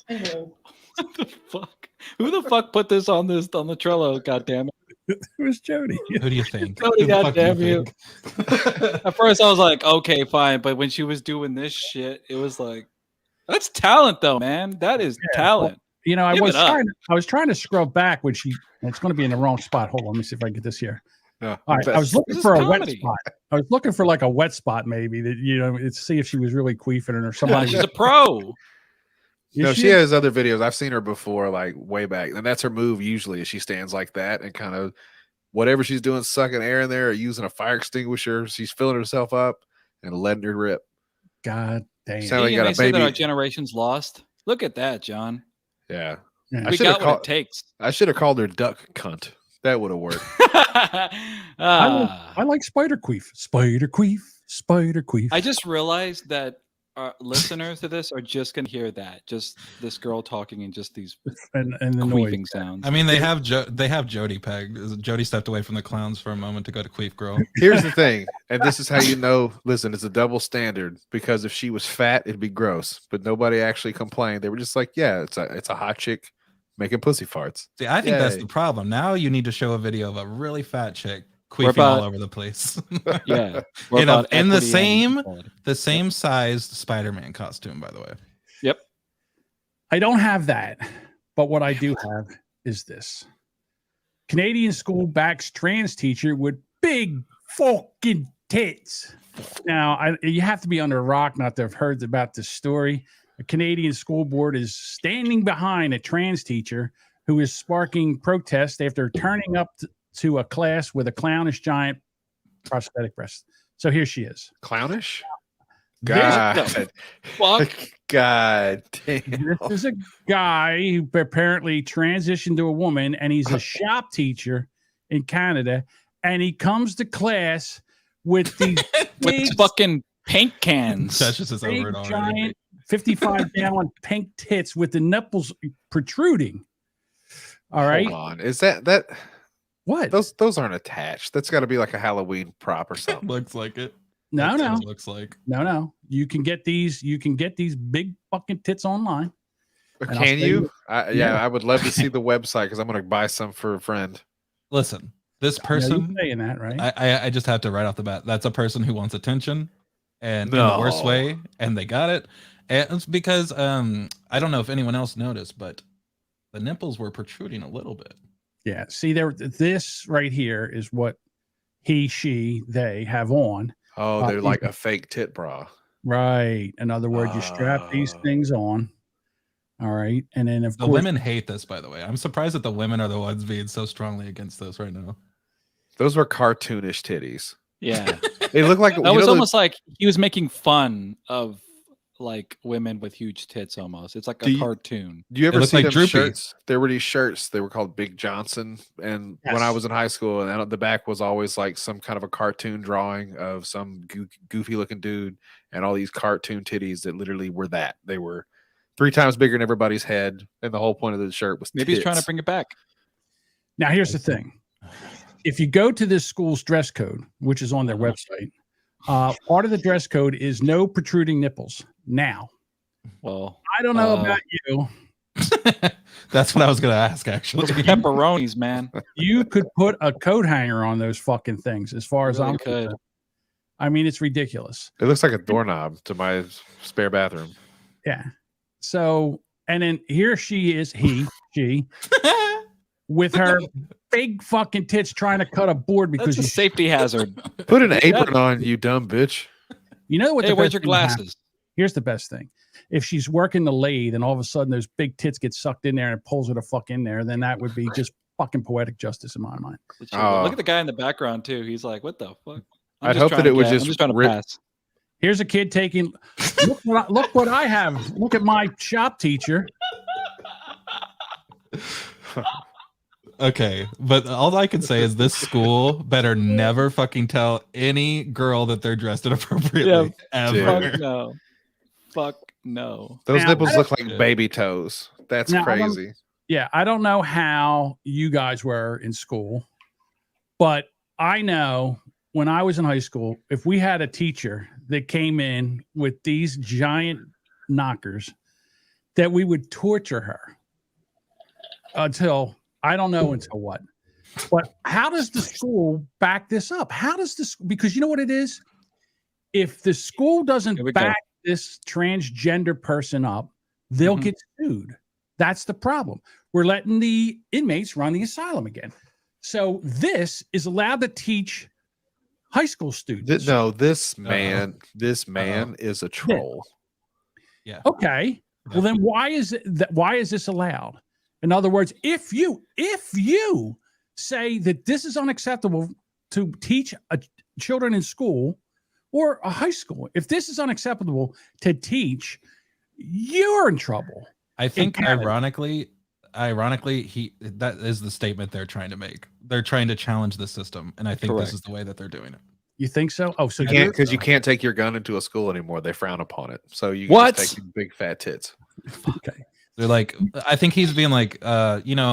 I know. What the fuck? Who the fuck put this on the Trello? God damn it! It was Jody. Who do you think? Jody, Who the fuck do goddamn you. think? At first, I was like, okay, fine, but when she was doing this shit, it was like, that's talent, though, man. That is talent. You know, I Give was it up. trying to scrub back when she. It's going to be in the wrong spot. Hold on, let me see if I can get this here. No, All right, I was This looking is for a comedy. wet spot. I was looking for like a wet spot, maybe that to see if she was really queefing or Yeah, somebody. she's a pro. Yeah, No, she has other videos. I've seen her before, like way back, and that's her move. Usually, is she stands like that and kind of whatever she's doing, sucking air in there or using a fire extinguisher. She's filling herself up and letting her rip. God damn. Sound like you And got they a say that our baby. generation's lost. Look at that, John. Yeah, Yeah. I We should have got what called. it takes. I should have called her duck cunt. That would have worked. Ah. I like spider queef. Spider queef. Spider queef. I just realized that our listeners to this are just gonna hear that, just this girl talking and just these and the noise. queefing sounds. I mean, they have Jody pegged. Jody stepped away from the clowns for a moment to go to Queef Girl. Here's the thing, and this is how you know. Listen, it's a double standard because if she was fat, it'd be gross. But nobody actually complained. They were just like, "Yeah, it's a hot chick making pussy farts." See, I think that's Yay. the problem. Now you need to show a video of a really fat chick We're queefing all about- over the place. Yeah, You know, in the equity and same- equality. The same sized Spider-Man costume, by the way. Yep. I don't have that, but what I do have is this. Canadian school backs trans teacher with big fucking tits. Now, you have to be under a rock not to have heard about this story. A Canadian school board is standing behind a trans teacher who is sparking protest after turning up to a class with a clownish giant prosthetic breast. So here she is. Clownish. There's- God, Fuck. God damn. This is a guy who apparently transitioned to a woman, and he's a shop teacher in Canada, and he comes to class with these With big, these fucking paint cans. That's just his big over it already. giant 55-gallon pink tits with the nipples protruding. All right. Hold on. Is that What? those aren't attached? That's got to be like a Halloween prop or something. Looks like it. No, That's no, what it looks like. no. You can get these big fucking tits online. But And I'll can show you? you- Yeah, Yeah. I would love to see the website because I'm going to buy some for a friend. Listen, this I know you're person, saying that, right? I just have to right off the bat. That's a person who wants attention, and in the worst No. way, and they got it. And it's because I don't know if anyone else noticed, but the nipples were protruding a little bit. Yeah. See, this right here is what he, she, they have on. Oh, they're like a fake tit bra. Right. In other words, you strap these things on. All right. And then, of The course, women hate this, by the way. I'm surprised that the women are the ones being so strongly against this right now. Those were cartoonish titties. Yeah. They look like That was almost like he was making fun of like women with huge tits almost. It's like a cartoon. Do you ever see like them droopy. shirts? There were these shirts. They were called Big Johnson. And when I was in high school, and on the back was always like some kind of a cartoon drawing of some goofy looking dude and all these cartoon titties that literally were that. They were 3 times bigger than everybody's head. And the whole point of the shirt was Maybe he's trying to bring it back. now here's the thing. If you go to this school's dress code, which is on their website, part of the dress code is no protruding nipples. Now, well, I don't know about you. That's what I was going to ask, actually. Pepperonis, man. You could put a coat hanger on those fucking things, as far as Really I'm could. concerned. I mean, it's ridiculous. It looks like a doorknob to my spare bathroom. Yeah. So, and then here she is, she, with her big fucking tits trying to cut a board because That's a safety hazard. Put an apron on, you dumb bitch. You know what? Hey, where's your glasses? Here's the best thing. If she's working the lathe and all of a sudden those big tits get sucked in there and it pulls her the fuck in there, then that would be just fucking poetic justice in my mind. Look at the guy in the background too. He's like, "What the fuck?" I'd hope that it was just I'm just trying to pass. Here's a kid taking. Look what I have. Look at my shop teacher. Okay, but all I can say is this school better never fucking tell any girl that they're dressed inappropriately. Ever. Fuck no. Fuck no. Those Now, nipples look like baby toes. That's Now, crazy. Yeah, I don't know how you guys were in school, but I know when I was in high school, if we had a teacher that came in with these giant knockers, that we would torture her until I don't know until what. But how does the school back this up? How does this, because you know what it is? If the school doesn't back this transgender person up, they'll get sued. That's the problem. We're letting the inmates run the asylum again. So this is allowed to teach high school students. This man is a troll. Yeah. Okay. Well, then why is this allowed? In other words, if you say that this is unacceptable to teach children in school or a high school, if this is unacceptable to teach, you're in trouble. I think ironically, that is the statement they're trying to make. They're trying to challenge the system, and I think this is the way that they're doing it. You think so? Oh, so because you can't take your gun into a school anymore. They frown upon it. So you can just take your big fat tits. Okay. They're like, I think he's being like, Canadian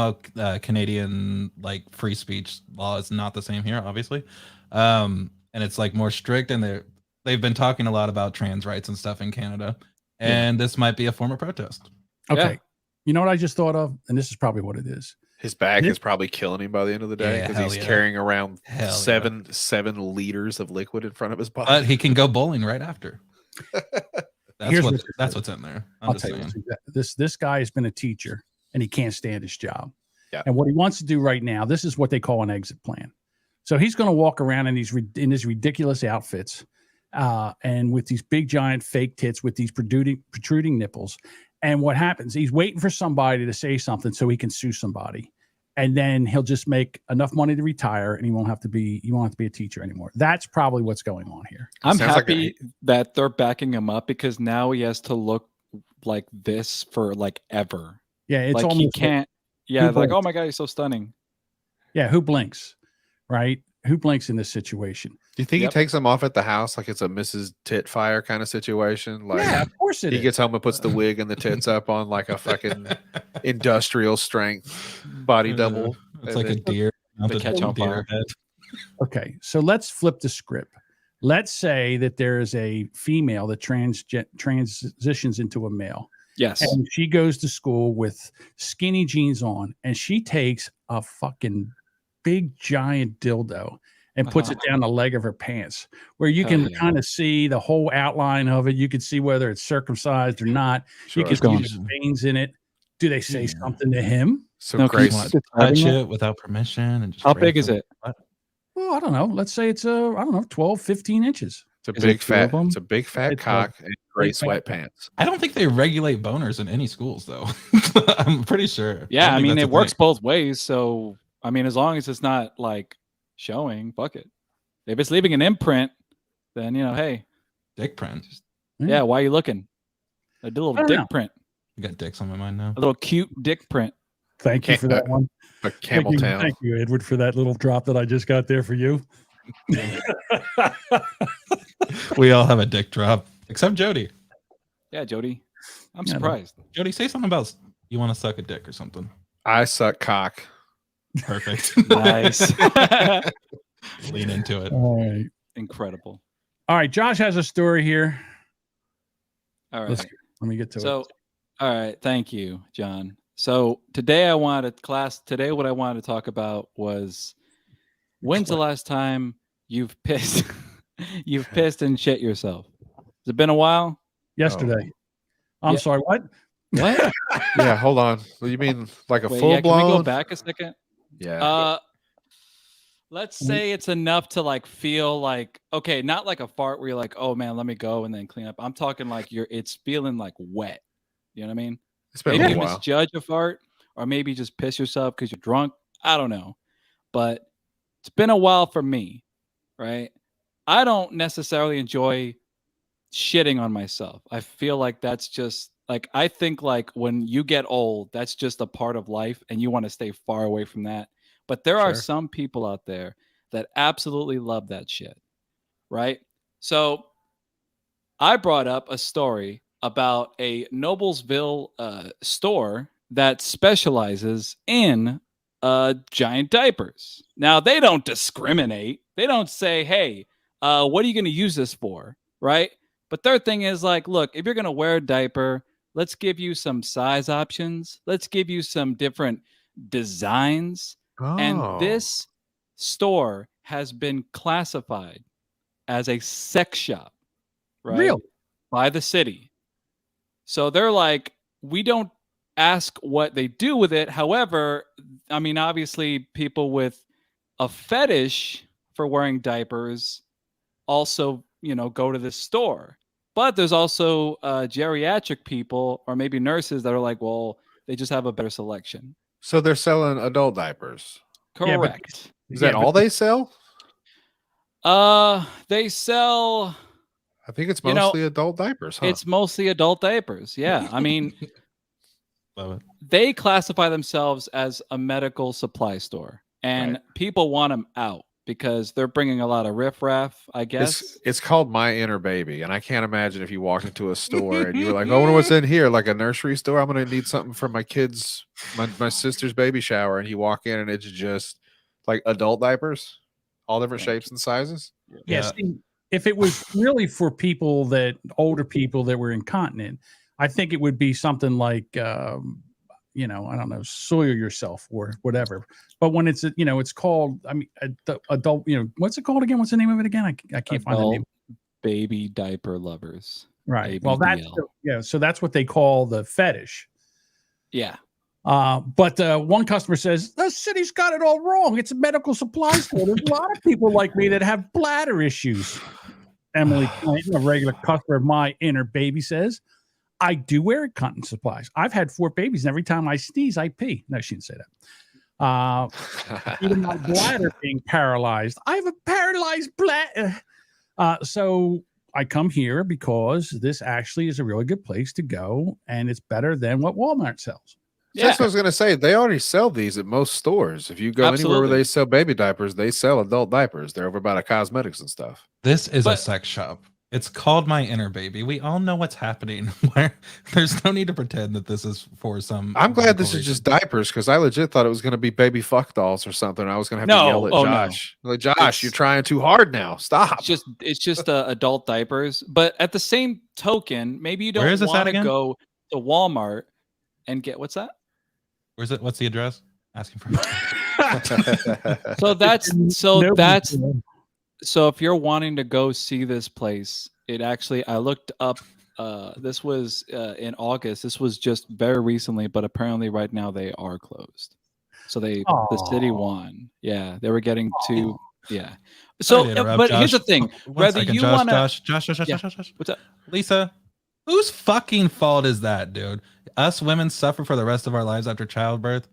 like free speech law is not the same here, obviously, and it's like more strict, and they've been talking a lot about trans rights and stuff in Canada, and this might be a form of protest. Okay. Yeah. You know what I just thought of? And this is probably what it is. His back is probably killing him by the end of the day because he's carrying around 7 liters of liquid in front of his body. But he can go bowling right after. That's what's in there. I'll tell you, this guy has been a teacher and he can't stand his job. Yeah. And what he wants to do right now, this is what they call an exit plan. So he's going to walk around in these ridiculous outfits, and with these big giant fake tits with these protruding nipples. And what happens? He's waiting for somebody to say something so he can sue somebody, and then he'll just make enough money to retire, and he won't have to be a teacher anymore. That's probably what's going on here. I'm happy that they're backing him up because now he has to look like this for like ever. Yeah, it's like almost he can't. Yeah, like oh my god, he's so stunning. Yeah, who blinks, right? Who blinks in this situation? Do you think he takes them off at the house like it's a Mrs. Titfire kind of situation? Like, yeah, of course it is. He gets home and puts the wig and the tits up on like a fucking industrial strength body double. It's like a deer. The catch on fire. Okay, so let's flip the script. Let's say that there is a female that transitions into a male. Yes. And she goes to school with skinny jeans on, and she takes a fucking big giant dildo and puts it down the leg of her pants, where you can kind of see the whole outline of it. You can see whether it's circumcised or not. Sure. You can see the veins in it. Do they say something to him? So No, Grace, Want to touch it without permission and just How big is it? Well, I don't know. Let's say it's 12, 15 inches. it's a Is it big two of fat, them? it's a big fat It's a cock and gray big fat sweatpants. I don't think they regulate boners in any schools, though. I'm pretty sure. Yeah, don't I think mean, that's it a works thing. both ways. So, I mean, as long as it's not like showing, fuck it. If it's leaving an imprint, then, hey, Dick print. yeah, why are you looking? A little I don't dick know. print, You got dicks on my mind now. a little cute dick print. Thank you for that one. A camel tail. Thank you, Edward, for that little drop that I just got there for you. We all have a dick drop, except Jody. Yeah, Jody, I'm Yeah, surprised. Jody, say something about you want to suck a dick or something. I suck cock. Perfect. Nice, Lean into it. All right. incredible. All right. Josh has a story here. All Let right. me get to So, it. all right, thank you, John. So today what I wanted to talk about was when's the last time you've pissed and shit yourself? Has it been a while? Yesterday. I'm Yeah. sorry. What? What? Yeah, hold on. You mean like a Wait, full yeah, can we go blown? back a second? Yeah. Let's say it's enough to like feel like, okay, not like a fart where you're like, oh man, let me go and then clean up. I'm talking like it's feeling like wet. You know what I mean? It's been a Maybe little you while. misjudge a fart, or maybe just piss yourself because you're drunk. I don't know. But it's been a while for me, right? I don't necessarily enjoy shitting on myself. I feel like that's just like, I think like when you get old, that's just a part of life and you want to stay far away from that. But there are Sure. some people out there that absolutely love that shit, right? So I brought up a story about a Noblesville store that specializes in giant diapers. Now, they don't discriminate. They don't say, hey, what are you going to use this for? Right? But their thing is like, look, if you're going to wear a diaper, let's give you some size options. Let's give you some different designs. And this store has been classified as a sex shop, right? Really? By the city. So they're like, we don't ask what they do with it. However, I mean, obviously, people with a fetish for wearing diapers also, go to this store. But there's also geriatric people or maybe nurses that are like, well, they just have a better selection. So they're selling adult diapers. Yeah, but- Correct. Is that all they sell? They sell. I think it's You know, mostly adult diapers, huh? It's mostly adult diapers. Yeah. I mean, Love it. they classify themselves as a medical supply store, and Right. people want them out because they're bringing a lot of riffraff, I guess. It's called My Inner Baby, and I can't imagine if you walked into a store and you were like, "I wonder what's in here," like a nursery store. I'm gonna need something for my kids, my sister's baby shower, and you walk in and it's just like adult diapers, all different shapes and sizes. Yeah. See, if it was really for older people that were incontinent, I think it would be something like, I don't know, soil yourself or whatever. But when it's, it's called, adult, what's it called again? What's the name of it again? I can't find the name. Baby diaper lovers. Right. Well, that's, ABDL. so that's what they call the fetish. Yeah. But one customer says, the city's got it all wrong. It's a medical supply store. There's a lot of people like me that have bladder issues. Emily Clinton, a regular customer of My Inner Baby, says, I do wear incontinence supplies. I've had 4 babies, and every time I sneeze, I pee. No, she didn't say that. Even my bladder being paralyzed. I have a paralyzed bladder. So I come here because this actually is a really good place to go, and it's better than what Walmart sells. So that's what I was gonna say. They already sell these at most stores. If you go anywhere where they sell baby diapers, they sell adult diapers. They're over by the cosmetics and stuff. This is a sex shop. It's called My Inner Baby. We all know what's happening. Where there's no need to pretend that this is for some. I'm glad this is just diapers because I legit thought it was going to be baby fuck dolls or something. I was going to have to yell at Josh. No. Like, Josh, you're trying too hard now. Stop. It's just adult diapers. But at the same token, maybe you don't want to go to Walmart and get what's that? Where's it? What's the address? Asking for. So if you're wanting to go see this place, it actually, I looked up, this was in August. This was just very recently, but apparently right now they are closed. So the city won. Yeah, they were getting to, yeah. So, Sorry to interrupt, but here's Josh. the thing. One Whether second, you Josh, want to, Josh. what's up? Lisa, whose fucking fault is that, dude? Us women suffer for the rest of our lives after childbirth.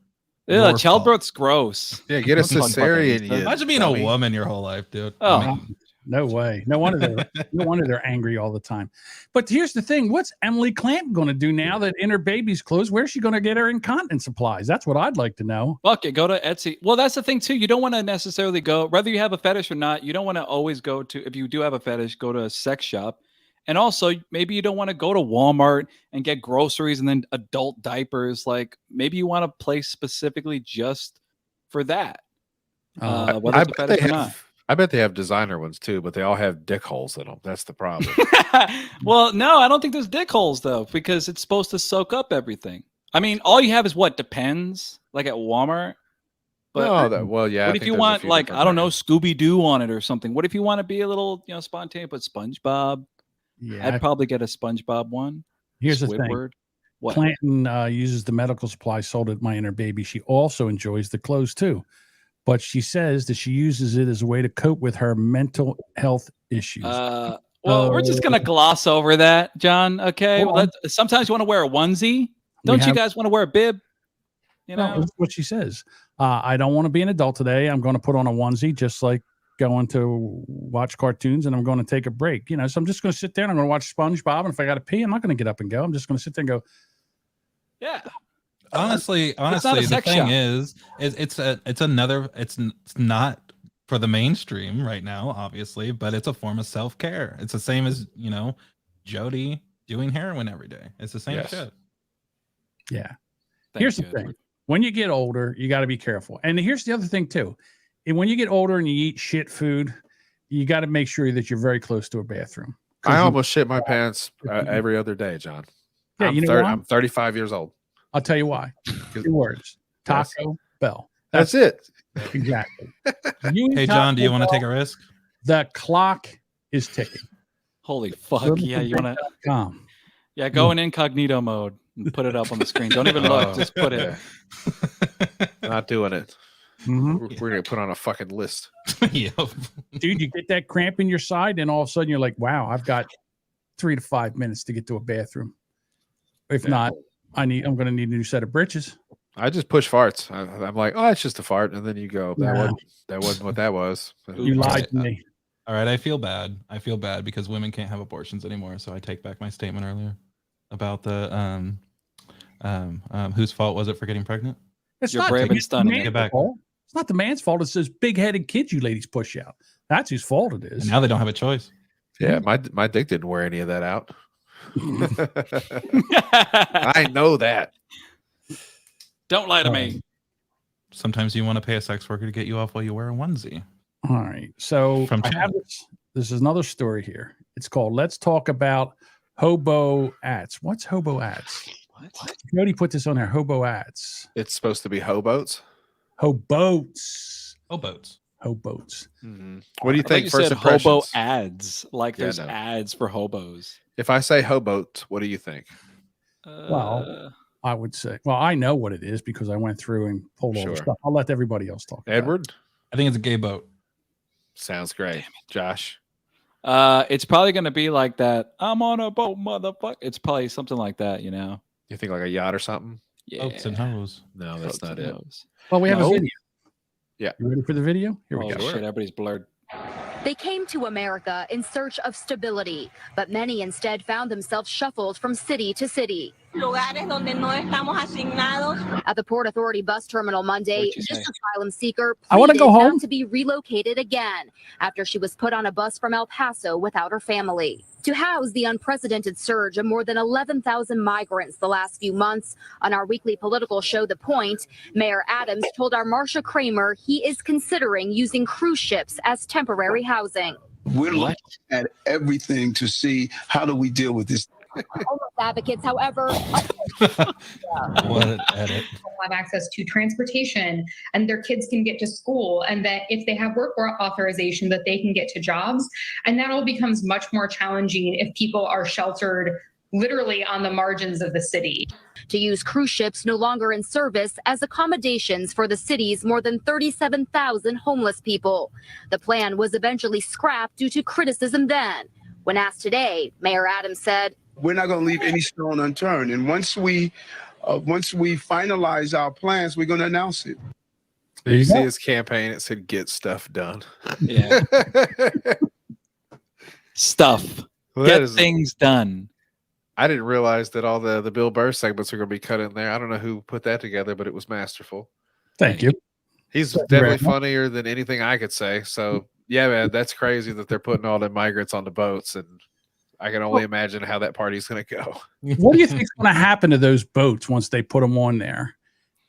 Yeah, Your childbirth's gross. Yeah, get a Don't talk about that, cesarean. Lisa. You Imagine being dummy. a woman your whole life, dude. Oh, I mean, No way. No wonder they're angry all the time. But here's the thing: what's Emily Clamp going to do now that her baby's closed? Where's she going to get her incontinence supplies? That's what I'd like to know. fuck it, go to Etsy. Well, that's the thing too. You don't want to necessarily go, whether you have a fetish or not. You don't want to always go to, if you do have a fetish, go to a sex shop. And also, maybe you don't want to go to Walmart and get groceries and then adult diapers. Like maybe you want a place specifically just for that. Whether it's a fetish or not. I bet they have designer ones too, but they all have dick holes in them. That's the problem. Well, no, I don't think there's dick holes though, because it's supposed to soak up everything. I mean, all you have is what depends, like at Walmart. But well, yeah. what if you want, like, I don't know, Scooby Doo on it or something? What if you want to be a little, spontaneous? But SpongeBob, Yeah, I'd probably get a SpongeBob one. here's the Squidward. thing: What? Clanton uses the medical supply sold at My Inner Baby. She also enjoys the clothes too, but she says that she uses it as a way to cope with her mental health issues. Well, we're just gonna gloss over that, John. Okay. Well, sometimes you want to wear a onesie. Don't you guys want to wear a bib? No, that's what she says. I don't want to be an adult today. I'm going to put on a onesie, just like going to watch cartoons, and I'm going to take a break. So I'm just going to sit there and I'm going to watch SpongeBob. And if I got to pee, I'm not going to get up and go. I'm just going to sit there and go. Yeah. Honestly, the thing is it's not for the mainstream right now, obviously, but it's a form of self-care. It's the same as, Jody doing heroin every day. It's the same shit. Yeah. Here's the thing. When you get older, you got to be careful. And here's the other thing too. And when you get older and you eat shit food, you got to make sure that you're very close to a bathroom. I almost shit my pants every other day, John. Yeah, I'm 35 years old. I'll tell you why. 2 words. Taco Bell. That's it. Exactly. Hey, John, do you want to take a risk? The clock is ticking. Holy fuck. Yeah, you want to... Yeah, go in incognito mode and put it up on the screen. Don't even look. Just put it. Not doing it. Mm-hmm. We're going to put on a fucking list. Yep. Dude, you get that cramp in your side, and all of a sudden you're like, wow, I've got 3 to 5 minutes to get to a bathroom. If not, I'm going to need a new set of britches. I just push farts. I'm like, oh, it's just a fart. And then you go, that wasn't what that was. You lied to me. All right, I feel bad. Because women can't have abortions anymore. So I take back my statement earlier about the whose fault was it for getting pregnant? You're brave and stunning. Get back. It's not the man's fault. It's those big-headed kids you ladies push out. That's whose fault it is. And now they don't have a choice. Yeah, my dick didn't wear any of that out. I know that. Don't lie to me. Sometimes you want to pay a sex worker to get you off while you wear a onesie. All right. So From this is another story here. It's called Let's Talk About Hobo Ads. What's Hobo Ads? What? Jody put this on there. Hobo Ads. It's supposed to be hoboats. Hoboats. Mm-hmm. What do you think? You First said impressions? hobo ads, like there's ads for hobos. If I say hoboat, what do you think? Well, I would say, I know what it is because I went through and pulled all the stuff. I'll let everybody else talk. Edward? I think it's a gay boat. Sounds great. Josh? It's probably going to be like that. I'm on a boat, motherfucker. It's probably something like that, You think like a yacht or something? Yeah. Boats and hose. No, that's not it. Well, we have a video. Yeah. You ready for the video? Here we go. Shit, everybody's blurred. They came to America in search of stability, but many instead found themselves shuffled from city to city. At the Port Authority bus terminal Monday, this asylum seeker pleaded not to be relocated again after she was put on a bus from El Paso without her family. To house the unprecedented surge of more than 11,000 migrants the last few months, on our weekly political show, The Point, Mayor Adams told our Marsha Kramer he is considering using cruise ships as temporary housing. We're looking at everything to see how do we deal with this. advocates, however, What an edit. have access to transportation and their kids can get to school, and that if they have work authorization that they can get to jobs. And that all becomes much more challenging if people are sheltered literally on the margins of the city. To use cruise ships no longer in service as accommodations for the city's more than 37,000 homeless people. The plan was eventually scrapped due to criticism then. When asked today, Mayor Adams said, "We're not going to leave any stone unturned. And once we finalize our plans, we're going to announce it." Did you see his campaign? It said, "Get stuff done." Yeah. Stuff. Well, Get things done. I didn't realize that all the Bill Burr segments are going to be cut in there. I don't know who put that together, but it was masterful. Thank you. He's definitely funnier than anything I could say. So, yeah, man, that's crazy that they're putting all the migrants on the boats. And I can only imagine how that party's going to go. What do you think is going to happen to those boats once they put them on there?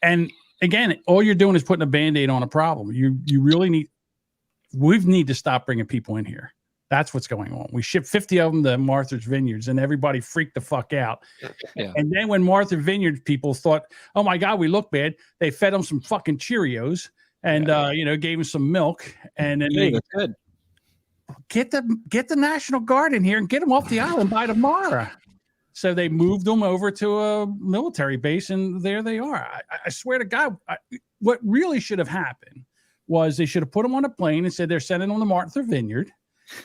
And again, all you're doing is putting a Band-Aid on a problem. We need to stop bringing people in here. That's what's going on. We shipped 50 of them to Martha's Vineyards, and everybody freaked the fuck out. Yeah. And then when Martha's Vineyards people thought, "Oh my God, we look bad," they fed them some fucking Cheerios and gave them some milk, and then they good. Get the National Guard in here and get them off the island by tomorrow. So they moved them over to a military base, and there they are. I swear to God, what really should have happened was they should have put them on a plane and said they're sending them to Martha's Vineyard,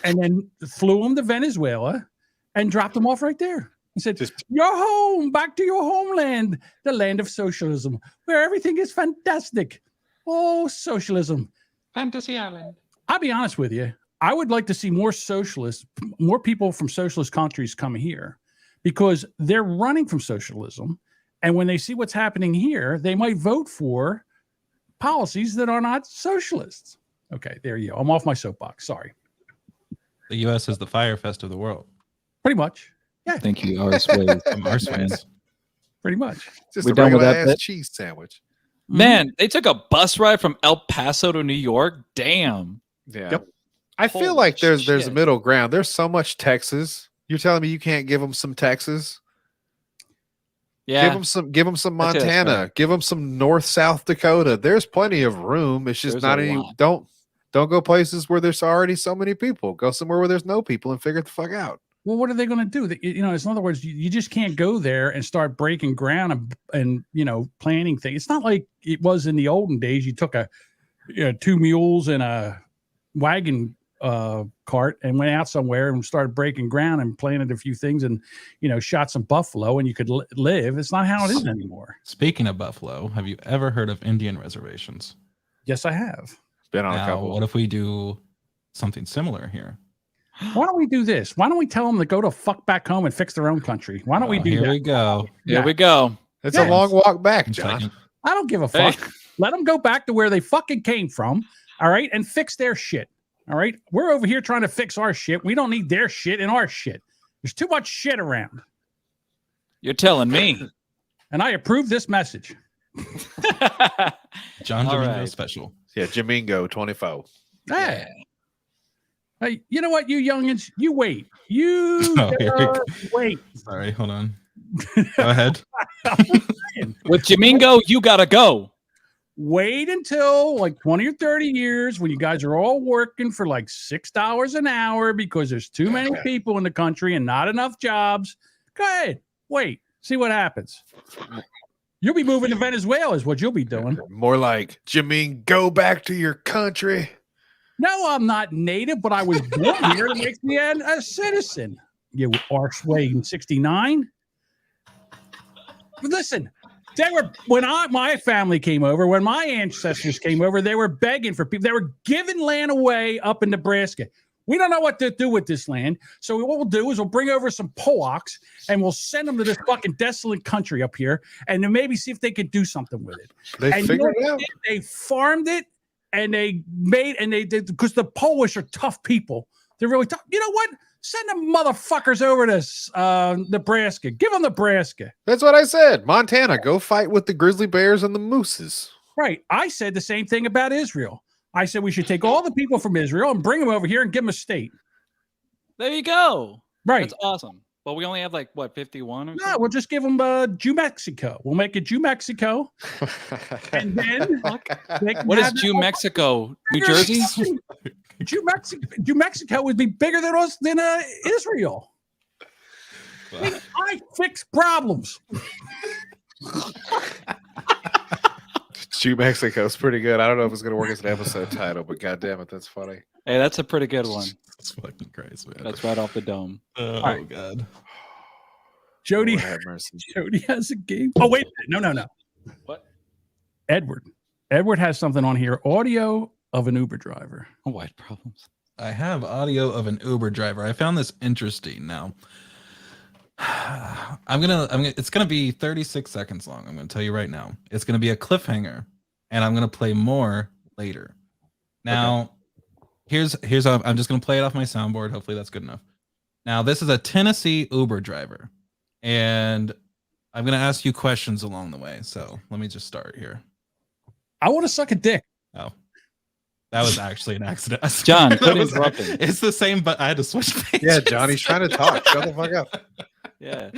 and then flew them to Venezuela and dropped them off right there. He said, "You're home, back to your homeland, the land of socialism, where everything is fantastic. Oh, socialism. Fantasy Island." I'll be honest with you. I would like to see more people from socialist countries come here, because they're running from socialism. And when they see what's happening here, they might vote for policies that are not socialists. Okay, there you go. I'm off my soapbox. Sorry. The U.S. is the Fire Fest of the world. Pretty much. Yeah. Thank you, Arsways. From our fans. Pretty much. Just We're a done with regular that ass bit? cheese sandwich. Man, they took a bus ride from El Paso to New York. Damn. Yeah. Yep. I feel Holy like there's a shit. middle ground. There's so much Texas. You're telling me you can't give them some Texas? Yeah. Give them some I think that's Montana. fair. Give them some North South Dakota. There's plenty of room. It's just There's not a any. lot. Don't go places where there's already so many people. Go somewhere where there's no people and figure it the fuck out. Well, what are they going to do? In other words, you just can't go there and start breaking ground and planning things. It's not like it was in the olden days. You took 2 mules and a wagon cart and went out somewhere and started breaking ground and planted a few things and shot some buffalo and you could live. It's not how it is anymore. Speaking of buffalo, have you ever heard of Indian reservations? Yes, I have. Been on a Now, couple. what if we do something similar here? Why don't we do this? Why don't we tell them to go to fuck back home and fix their own country? Why don't we do Here that? we go. Here we go. It's a long walk back, John. I don't give a fuck. Let them go back to where they fucking came from. All right. And fix their shit. All right. We're over here trying to fix our shit. We don't need their shit in our shit. There's too much shit around. You're telling me. And I approve this message. John All Domingo right. special. Yeah, Jamingo 24. Hey. Hey, you know what, you youngins? You wait. You Oh, here we go. wait. Sorry, hold on. Go ahead. With Jamingo, you gotta go. Wait until like 20 or 30 years when you guys are all working for like $6 an hour because there's too many people in the country and not enough jobs. Go ahead. Wait. See what happens. You'll be moving to Venezuela is what you'll be doing. More like, Jamin, go back to your country. No, I'm not native, but I was born here. It makes me a citizen. You archway in 69. Listen, they were when my family came over, when my ancestors came over, they were begging for people. They were giving land away up in Nebraska. We don't know what to do with this land. So what we'll do is we'll bring over some Polacks and we'll send them to this fucking desolate country up here and then maybe see if they could do something with it. They And figured it out. They farmed it and they did because the Polish are tough people. They're really tough. You know what? Send them motherfuckers over to Nebraska. Give them Nebraska. That's what I said. Montana, go fight with the grizzly bears and the mooses. Right. I said the same thing about Israel. I said we should take all the people from Israel and bring them over here and give them a state. There you go. Right. That's awesome. Well, we only have like what 51 or No, something? we'll just give them Jew Mexico. We'll make it Jew Mexico, and then What is Jew Mexico? New Jersey? Jew Mexico would be bigger than us than Israel. I fix problems. Jew Mexico's pretty good. I don't know if it's going to work as an episode title, but goddamn it, that's funny. Hey, that's a pretty good one. That's fucking crazy, man. That's right off the dome. Oh God. Jody, Lord have mercy. Jody has a game. Oh wait, no. What? Edward has something on here. Audio of an Uber driver. Oh, white problems. I have audio of an Uber driver. I found this interesting. Now, it's gonna be 36 seconds long. I'm gonna tell you right now. It's gonna be a cliffhanger, and I'm gonna play more later. Now, here's how I'm just gonna play it off my soundboard. Hopefully that's good enough. Now, this is a Tennessee Uber driver, and I'm gonna ask you questions along the way. So let me just start here. I want to suck a dick. Oh, that was actually an accident. John, quit was, interrupting. it's the same, but I had to switch pages. Yeah, Johnny's trying to talk. Shut the fuck up. Yeah.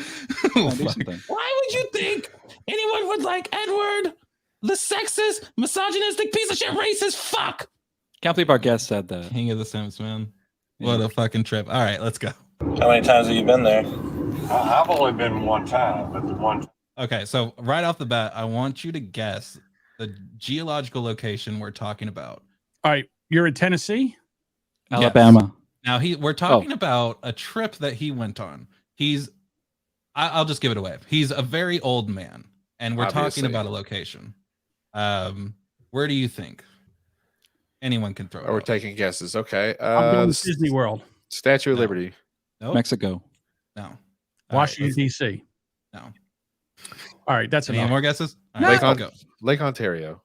Oh, Do fuck. something. Why would you think anyone would like Edward, the sexist, misogynistic piece of shit, racist fuck? Can't believe our guest said that. King of the Sims, man. What a fucking trip. All right, let's go. How many times have you been there? I've only been one time, but the one. Okay, so right off the bat, I want you to guess the geological location we're talking about. All right, you're in Tennessee, Alabama. Now we're talking about a trip that he went on. I'll just give it away. He's a very old man, and we're Obviously. talking about a location. Where do you think? Anyone can throw it. Oh, we're out. taking guesses. Okay. I'm going to Disney World, Statue of No. Liberty. Nope. Mexico. No. All right, Washington let's- D.C. No. All right, that's Any enough. more guesses? All No. right, let's go. Lake Ontario.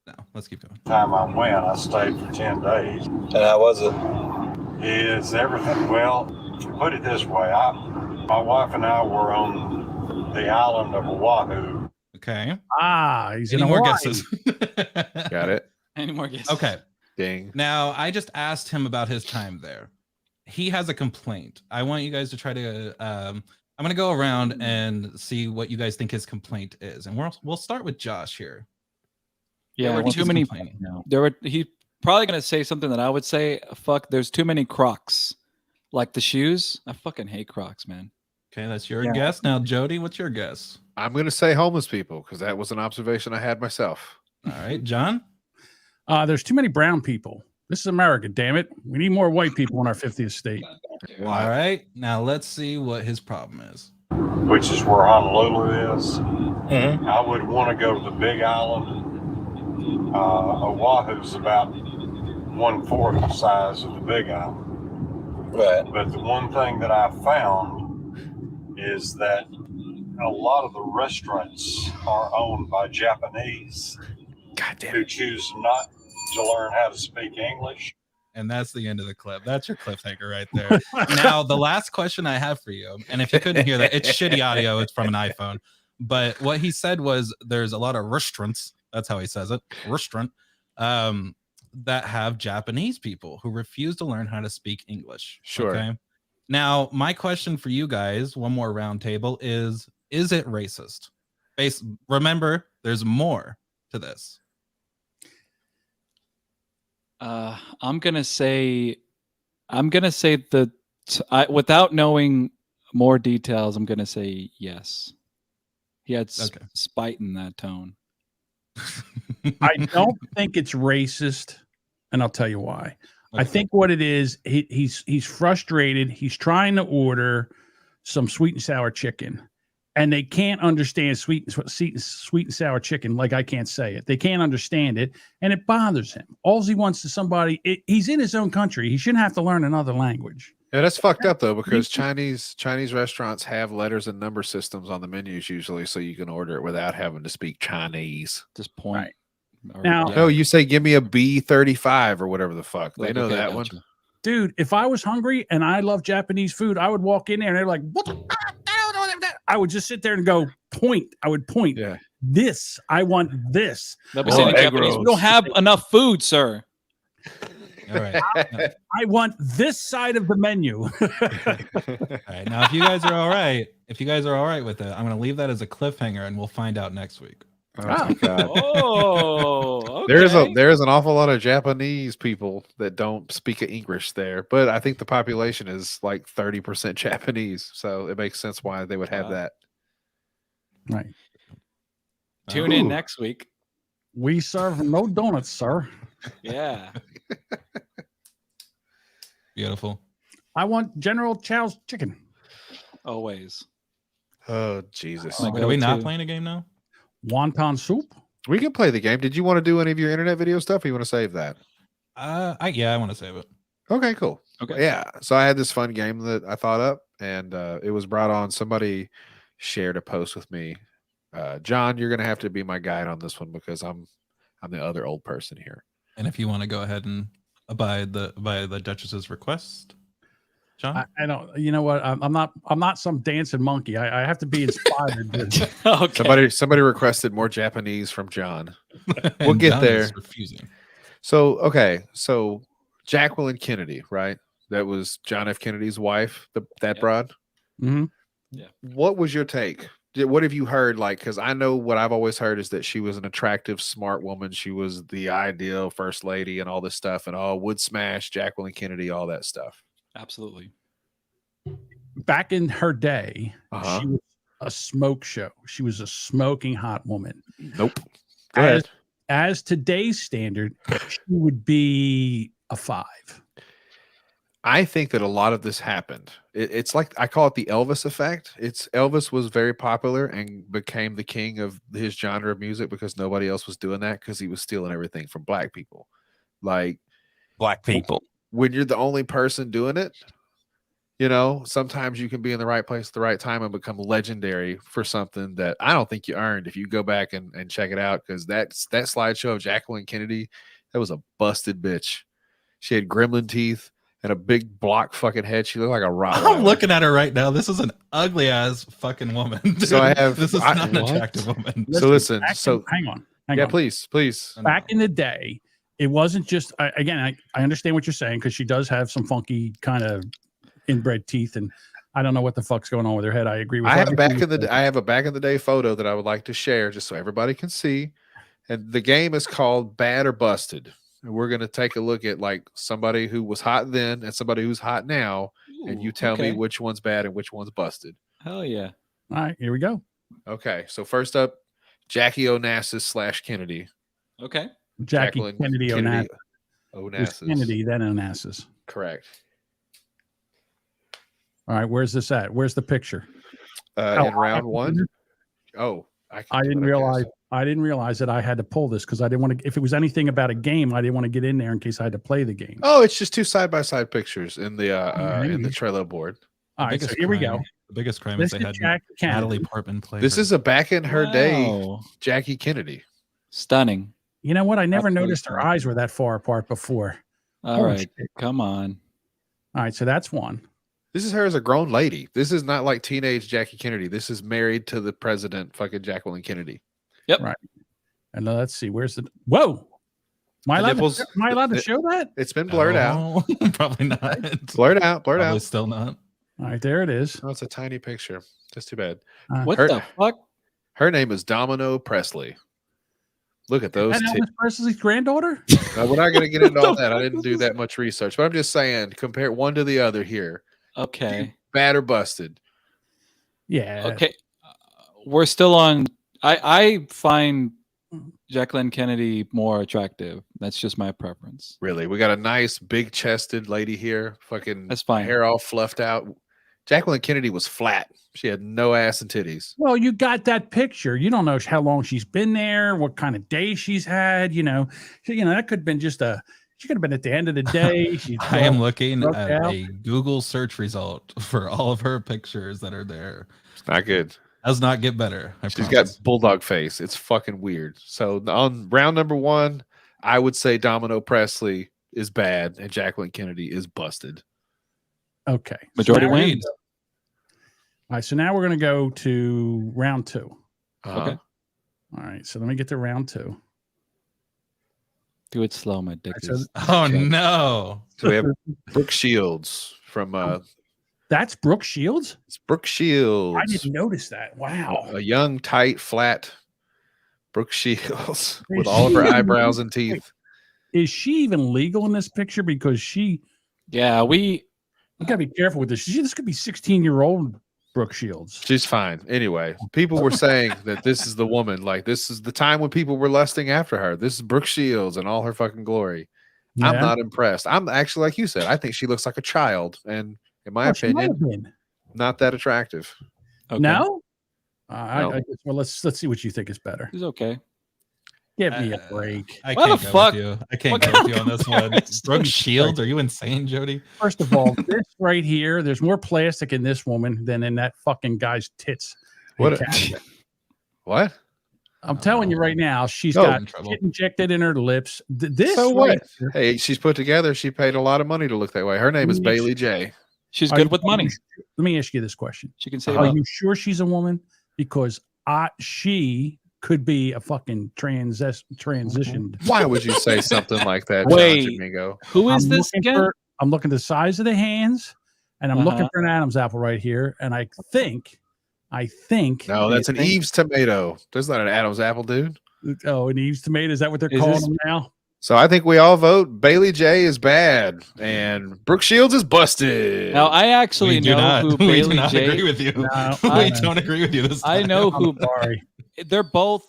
No, let's keep going. Time I went, I stayed for 10 days. And how was it? Is everything, well, to put it this way, my wife and I were on the island of Oahu. Okay. He's Any in more Hawaii. guesses? Got it. Any more guesses? Okay. Ding. Now, I just asked him about his time there. He has a complaint. I want you guys to try to. I'm going to go around and see what you guys think his complaint is, and we'll start with Josh here. Yeah, What do you too think many. he's complaining? He's probably gonna say something that I would say. Fuck, there's too many Crocs, like the shoes. I fucking hate Crocs, man. Okay, that's your guess. Now, Jody, what's your guess? I'm going to say homeless people because that was an observation I had myself. All right, John. There's too many brown people. This is America, damn it. We need more white people in our 50th state. All right, now let's see what his problem is. Which is where Honolulu is. Mm-hmm. I would want to go to the Big Island. Oahu's about 1/4 the size of the Big Island. Right. But the one thing that I found is that a lot of the restaurants are owned by Japanese who choose not to learn how to speak English. And that's the end of the clip. That's your cliffhanger right there. Now, the last question I have for you, and if you couldn't hear that, it's shitty audio. It's from an iPhone. But what he said was there's a lot of restaurants. That's how he says it. Restaurant. That have Japanese people who refuse to learn how to speak English. Sure. Okay. Now, my question for you guys, one more round table, is it racist? Remember, there's more to this. I'm gonna say without knowing more details, I'm gonna say yes. He had spite in that tone. I don't think it's racist, and I'll tell you why. I think what it is, he's frustrated. He's trying to order some sweet and sour chicken, and they can't understand sweet and sour chicken like I can't say it. They can't understand it, and it bothers him. All he wants is somebody. He's in his own country. He shouldn't have to learn another language. Yeah, that's fucked up though, because Chinese restaurants have letters and number systems on the menus usually, so you can order it without having to speak Chinese. Just point. Right. Now, no, you say give me a B35 or whatever the fuck. They know that one. Dude, if I was hungry and I love Japanese food, I would walk in there and they're like, "What the I would just sit there and go point. I would point. Yeah. This. I want this. They'll be saying in Japanese, we don't have enough food, sir. All right. I want this side of the menu. All right. Now, if you guys are all right with it, I'm going to leave that as a cliffhanger, and we'll find out next week. Oh my God. Oh, okay. There's an awful lot of Japanese people that don't speak English there, but I think the population is like 30% Japanese, so it makes sense why they would have that. Right. Tune in next week. We serve no donuts, sir. Yeah. Beautiful. I want General Chow's chicken. Always. Oh Jesus! Are we not playing a game now? Wonton soup. We can play the game. Did you want to do any of your internet video stuff, or you want to save that? I want to save it. Okay, cool. Okay. Yeah. So I had this fun game that I thought up, and it was brought on. Somebody shared a post with me. John, you're gonna have to be my guide on this one because I'm the other old person here. And if you want to go ahead and abide by the Duchess's request, John. I don't. You know what? I'm not some dancing monkey. I have to be inspired. Okay. Somebody requested more Japanese from John. We'll get John there. is refusing. So Jacqueline Kennedy, right? That was John F. Kennedy's wife. That broad. Mm-hmm. Yeah. What was your take? What have you heard? Like, because I know what I've always heard is that she was an attractive, smart woman. She was the ideal first lady and all this stuff, and would smash Jacqueline Kennedy, all that stuff. Absolutely. Back in her day, Uh-huh. she was a smoke show. She was a smoking hot woman. Nope. Go ahead. As today's standard, she would be a 5. I think that a lot of this happened. It's like I call it the Elvis effect. Elvis was very popular and became the king of his genre of music because nobody else was doing that because he was stealing everything from black people. Like Black people. when you're the only person doing it, sometimes you can be in the right place at the right time and become legendary for something that I don't think you earned if you go back and check it out, because that slideshow of Jacqueline Kennedy, that was a busted bitch. She had gremlin teeth and a big block fucking head. She looked like a Rottweiler. I'm looking at her right now. This is an ugly ass fucking woman. Dude. So this is not an attractive woman. Listen, hang on. Please. Back in the day, it wasn't just I understand what you're saying, because she does have some funky kind of inbred teeth, and I don't know what the fuck's going on with her head. I agree with I have a back in the day photo that I would like to share just so everybody can see. And the game is called Bad or Busted. And we're going to take a look at like somebody who was hot then and somebody who's hot now. And you tell me which one's bad and which one's busted. Hell yeah. All right, here we go. Okay. So first up, Jackie Onassis / Kennedy. Okay. Jacqueline Kennedy Onassis. Onassis. Kennedy, then Onassis. Correct. All right, where's this at? Where's the picture? In round one. Oh, I didn't realize that I had to pull this because I didn't want to. If it was anything about a game, I didn't want to get in there in case I had to play the game. Oh, it's just 2 side-by-side pictures in the Trello board. All right, so here we go. The biggest crime is they had Natalie Portman play. This is a back in her day Jackie Kennedy. Stunning. You know what? I never Absolutely noticed her stunning. eyes were that far apart before. All right, come on. All right, so that's one. This is her as a grown lady. This is not like teenage Jackie Kennedy. This is married to the president, fucking Jacqueline Kennedy. Yep. Right. And let's see. Where's the? Whoa. Am I allowed to show that? It's been blurred out. Probably not. Blurred out. Still not. All right, there it is. Oh, it's a tiny picture. That's too bad. What the fuck? Her name is Domino Presley. Look at those. Elvis Presley's granddaughter? We're not going to get into all that. I didn't do that much research, but I'm just saying, compare one to the other here. Okay. Bad or busted? Yeah. Okay. We're still on. I find Jacqueline Kennedy more attractive. That's just my preference. Really? We got a nice big chested lady here. Fucking That's fine. Hair all fluffed out. Jacqueline Kennedy was flat. She had no ass and titties. Well, you got that picture. You don't know how long she's been there, what kind of day she's had. That could have been just she could have been at the end of the day. I am looking at a Google search result for all of her pictures that are there. It's not good. Does not get better. She's got bulldog face. It's fucking weird. So on round number 1, I would say Domino Presley is bad and Jacqueline Kennedy is busted. Okay. Majority wins. All right. So now we're going to go to round 2. Okay. All right. So let me get to round 2. Do it slow, my dick So- is. Oh no. So we have Brooke Shields from That's Brooke Shields. it's Brooke Shields. I didn't notice that. Wow. A young, tight, flat Brooke Shields with Is all of her she- eyebrows and teeth. Is she even legal in this picture? Because she, Yeah, you gotta be careful with this. This could be 16-year-old Brooke Shields. She's fine. Anyway, people were saying that this is the woman. Like, this is the time when people were lusting after her. This is Brooke Shields in all her fucking glory. I'm Yeah. not impressed. I'm actually, like you said, I think she looks like a child. And in my Oh, she might opinion, have been. not that attractive. Okay. No. No. Well, let's see what you think is better. He's okay. Give me a break. I Why can't the go fuck? with you. I can't What go kind with you on this one. Brooke Shields, are you insane, Jody? First of all, this right here, there's more plastic in this woman than in that fucking guy's tits. What? What? I'm telling you right now, she's Oh, got in trouble. shit injected in her lips. This So right what? here- Hey, she's put together. She paid a lot of money to look that way. Her name is Yes. Bailey J. She's Are good you- with money. Let me ask you this question. She can save Are up. you sure she's a woman? Because she could be a fucking transitioned. Why would you say something like that, Wait. John Jamingo? Who is I'm this looking again? I'm looking at the size of the hands, and I'm looking Uh-huh. for an Adam's apple right here. And I think. No, that's an think- Eve's tomato. That's not an Adam's apple, dude. Oh, an Eve's tomato. Is that what they're Is calling this- them now? So I think we all vote Bailey J is bad and Brooke Shields is busted. Now I actually We do know not. who We do Bailey not J. agree with you. No, We I- don't agree with you this time. I know who. Sorry. They're both.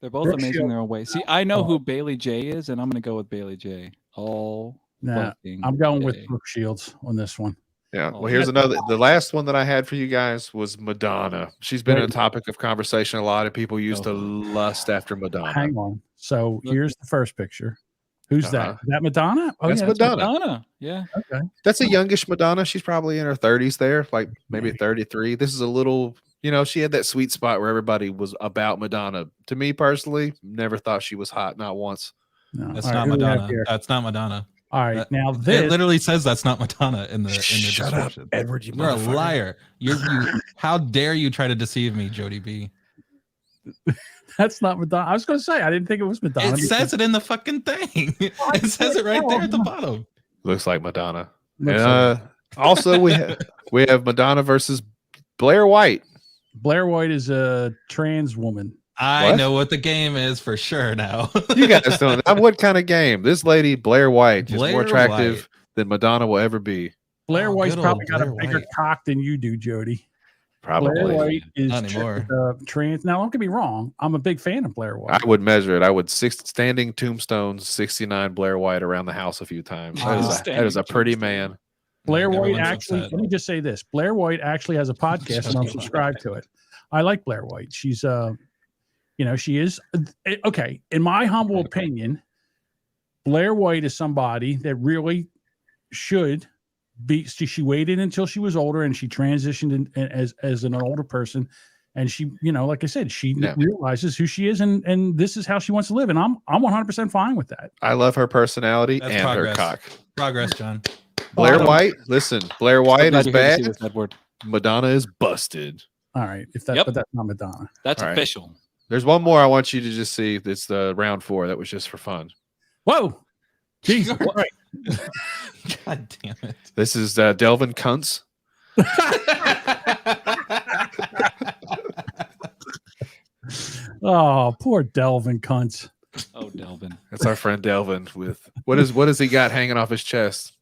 They're both Brooke amazing Shields. in their own way. See, I know who Bailey J is, and I'm going to go with Bailey J. All. Nah, fucking I'm going with day. Brooke Shields on this one. Yeah. Oh, Well, here's that's- another. The last one that I had for you guys was Madonna. She's been a Wait. topic of conversation. A lot of people used to Oh. lust after Madonna. Hang on. So Look. here's the first picture. Who's that? Uh-huh. Is that Madonna? Oh, That's yeah, Madonna. Madonna. Yeah. Okay. That's a youngish Madonna. She's probably in her 30s there, like maybe Yeah. 33. This is a little, she had that sweet spot where everybody was about Madonna. To me personally, never thought she was hot, not once. No. That's All right, not who do we have Madonna. here? That's not Madonna. All right. That- Now It this. literally says that's not Madonna in the Shut up, description. Edward. You You're a motherfucker. liar. How dare you try to deceive me, Jody B? That's not Madonna. I was going to say I didn't think it was Madonna. It says it in the fucking thing. It says it right there at the bottom. Looks like Madonna. Looks And, also, we have Madonna versus Blair White. Blair White is a trans woman. I What? know what the game is for sure now. You guys don't. What kind of game? This lady, Blair White, is Blair more attractive White. than Madonna will ever be. Blair Oh, White's good probably old got a Blair bigger White. cock than you do, Jody. Probably. Blair White is Not anymore. trans. Now, don't get me wrong. I'm a big fan of Blair White. I would measure it. I would standing tombstones 69 Blair White around the house a few times. That is Wow. that is a pretty man. Blair White Everyone's actually, upset. let me just say this. Blair White actually has a podcast and I'm subscribed to it. I like Blair White. She's she is okay. In my humble opinion, Blair White is somebody that really should be. She waited until she was older and she transitioned as an older person. And she, like I said, she Yeah. realizes who she is and this is how she wants to live. And I'm 100% fine with that. I love her personality That's and progress. her cock. Progress, John. Blair Bottom. White, listen, Blair White Glad is you're here to see bad. this, Edward. Madonna is busted. All right. Yep. But that's not Madonna. That's All right. official. There's one more I want you to just see. It's the round 4. That was just for fun. Whoa. Jesus. All right. God damn it. This is Delvin Kuntz. Oh, poor Delvin cunts. Oh, Delvin. That's our friend Delvin with what has he got hanging off his chest?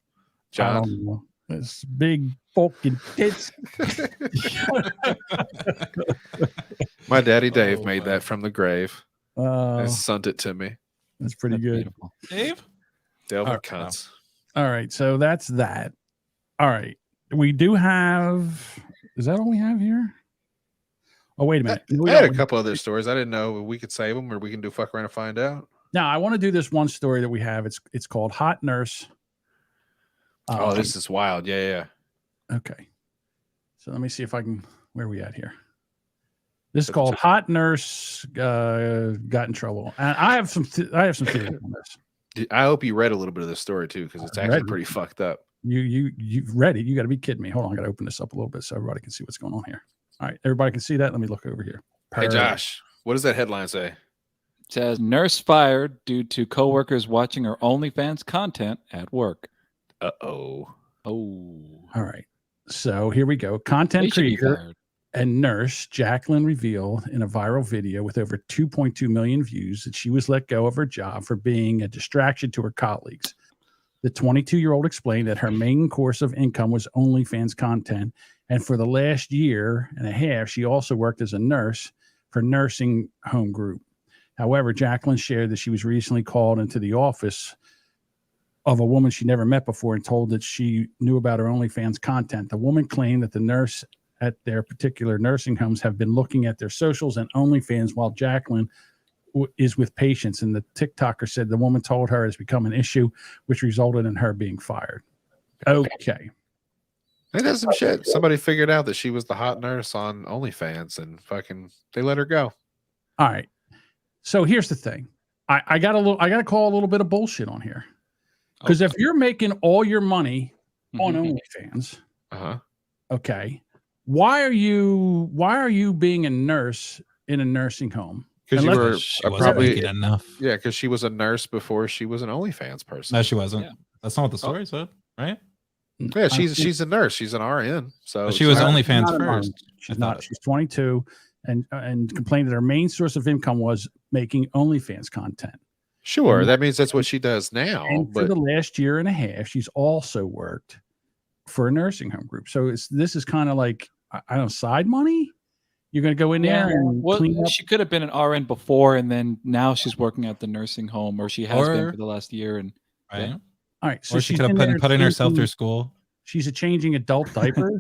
I John. don't know. It's big fucking tits. My daddy Dave Oh, made wow. that from the grave and sent it to me. That's pretty That's good. beautiful. Dave? Delvin All right. Kuntz. All right, so that's that. All right, we do have. Is that all we have here? Oh, wait a minute. I had a couple other stories. I didn't know we could save them or we can do fuck around and find out. Now I want to do this one story that we have. It's called Hot Nurse. Oh, this is wild. Yeah. Okay. So let me see if I can. Where are we at here? This is called Hot Nurse got in trouble, and I have some theories on this. I hope you read a little bit of this story too, because it's actually read it. pretty fucked up. You read it? You got to be kidding me. Hold on, I got to open this up a little bit so everybody can see what's going on here. All right, everybody can see that. Let me look over here. Hey Josh, what does that headline say? says nurse fired due to coworkers watching her OnlyFans content at work. Oh. All right. So here we go. Content creator and nurse Jacqueline revealed in a viral video with over 2.2 million views that she was let go of her job for being a distraction to her colleagues. The 22-year-old explained that her main course of income was OnlyFans content, and for the last year and a half, she also worked as a nurse for nursing home group. However, Jacqueline shared that she was recently called into the office of a woman she never met before and told that she knew about her OnlyFans content. The woman claimed that the nurse at their particular nursing homes have been looking at their socials and OnlyFans while Jacqueline is with patients. And the TikToker said the woman told her it's become an issue, which resulted in her being fired. Okay. Hey, that's some shit. Somebody figured out that she was the hot nurse on OnlyFans and fucking they let her go. All right. So here's the thing. I got to call a little bit of bullshit on here. Because if you're making all your money on OnlyFans, okay, why are you being a nurse in a nursing home? Because you were she wasn't probably making enough. Yeah, because she was a nurse before she was an OnlyFans person. No, she wasn't. That's not what the story said, right? Yeah, she's a nurse. She's an RN. So but she was OnlyFans first. She's not. She's 22 and complained that her main source of income was making OnlyFans content. Sure, that means that's what she does now. And for the last year and a half, she's also worked for a nursing home group. So this is kind of like, I don't know, side money. You're going to go in there and clean up. She could have been an RN before, and then now she's working at the nursing home, or she has been for the last year. And right. All right. So or she could have put in herself through school. She's changing adult diapers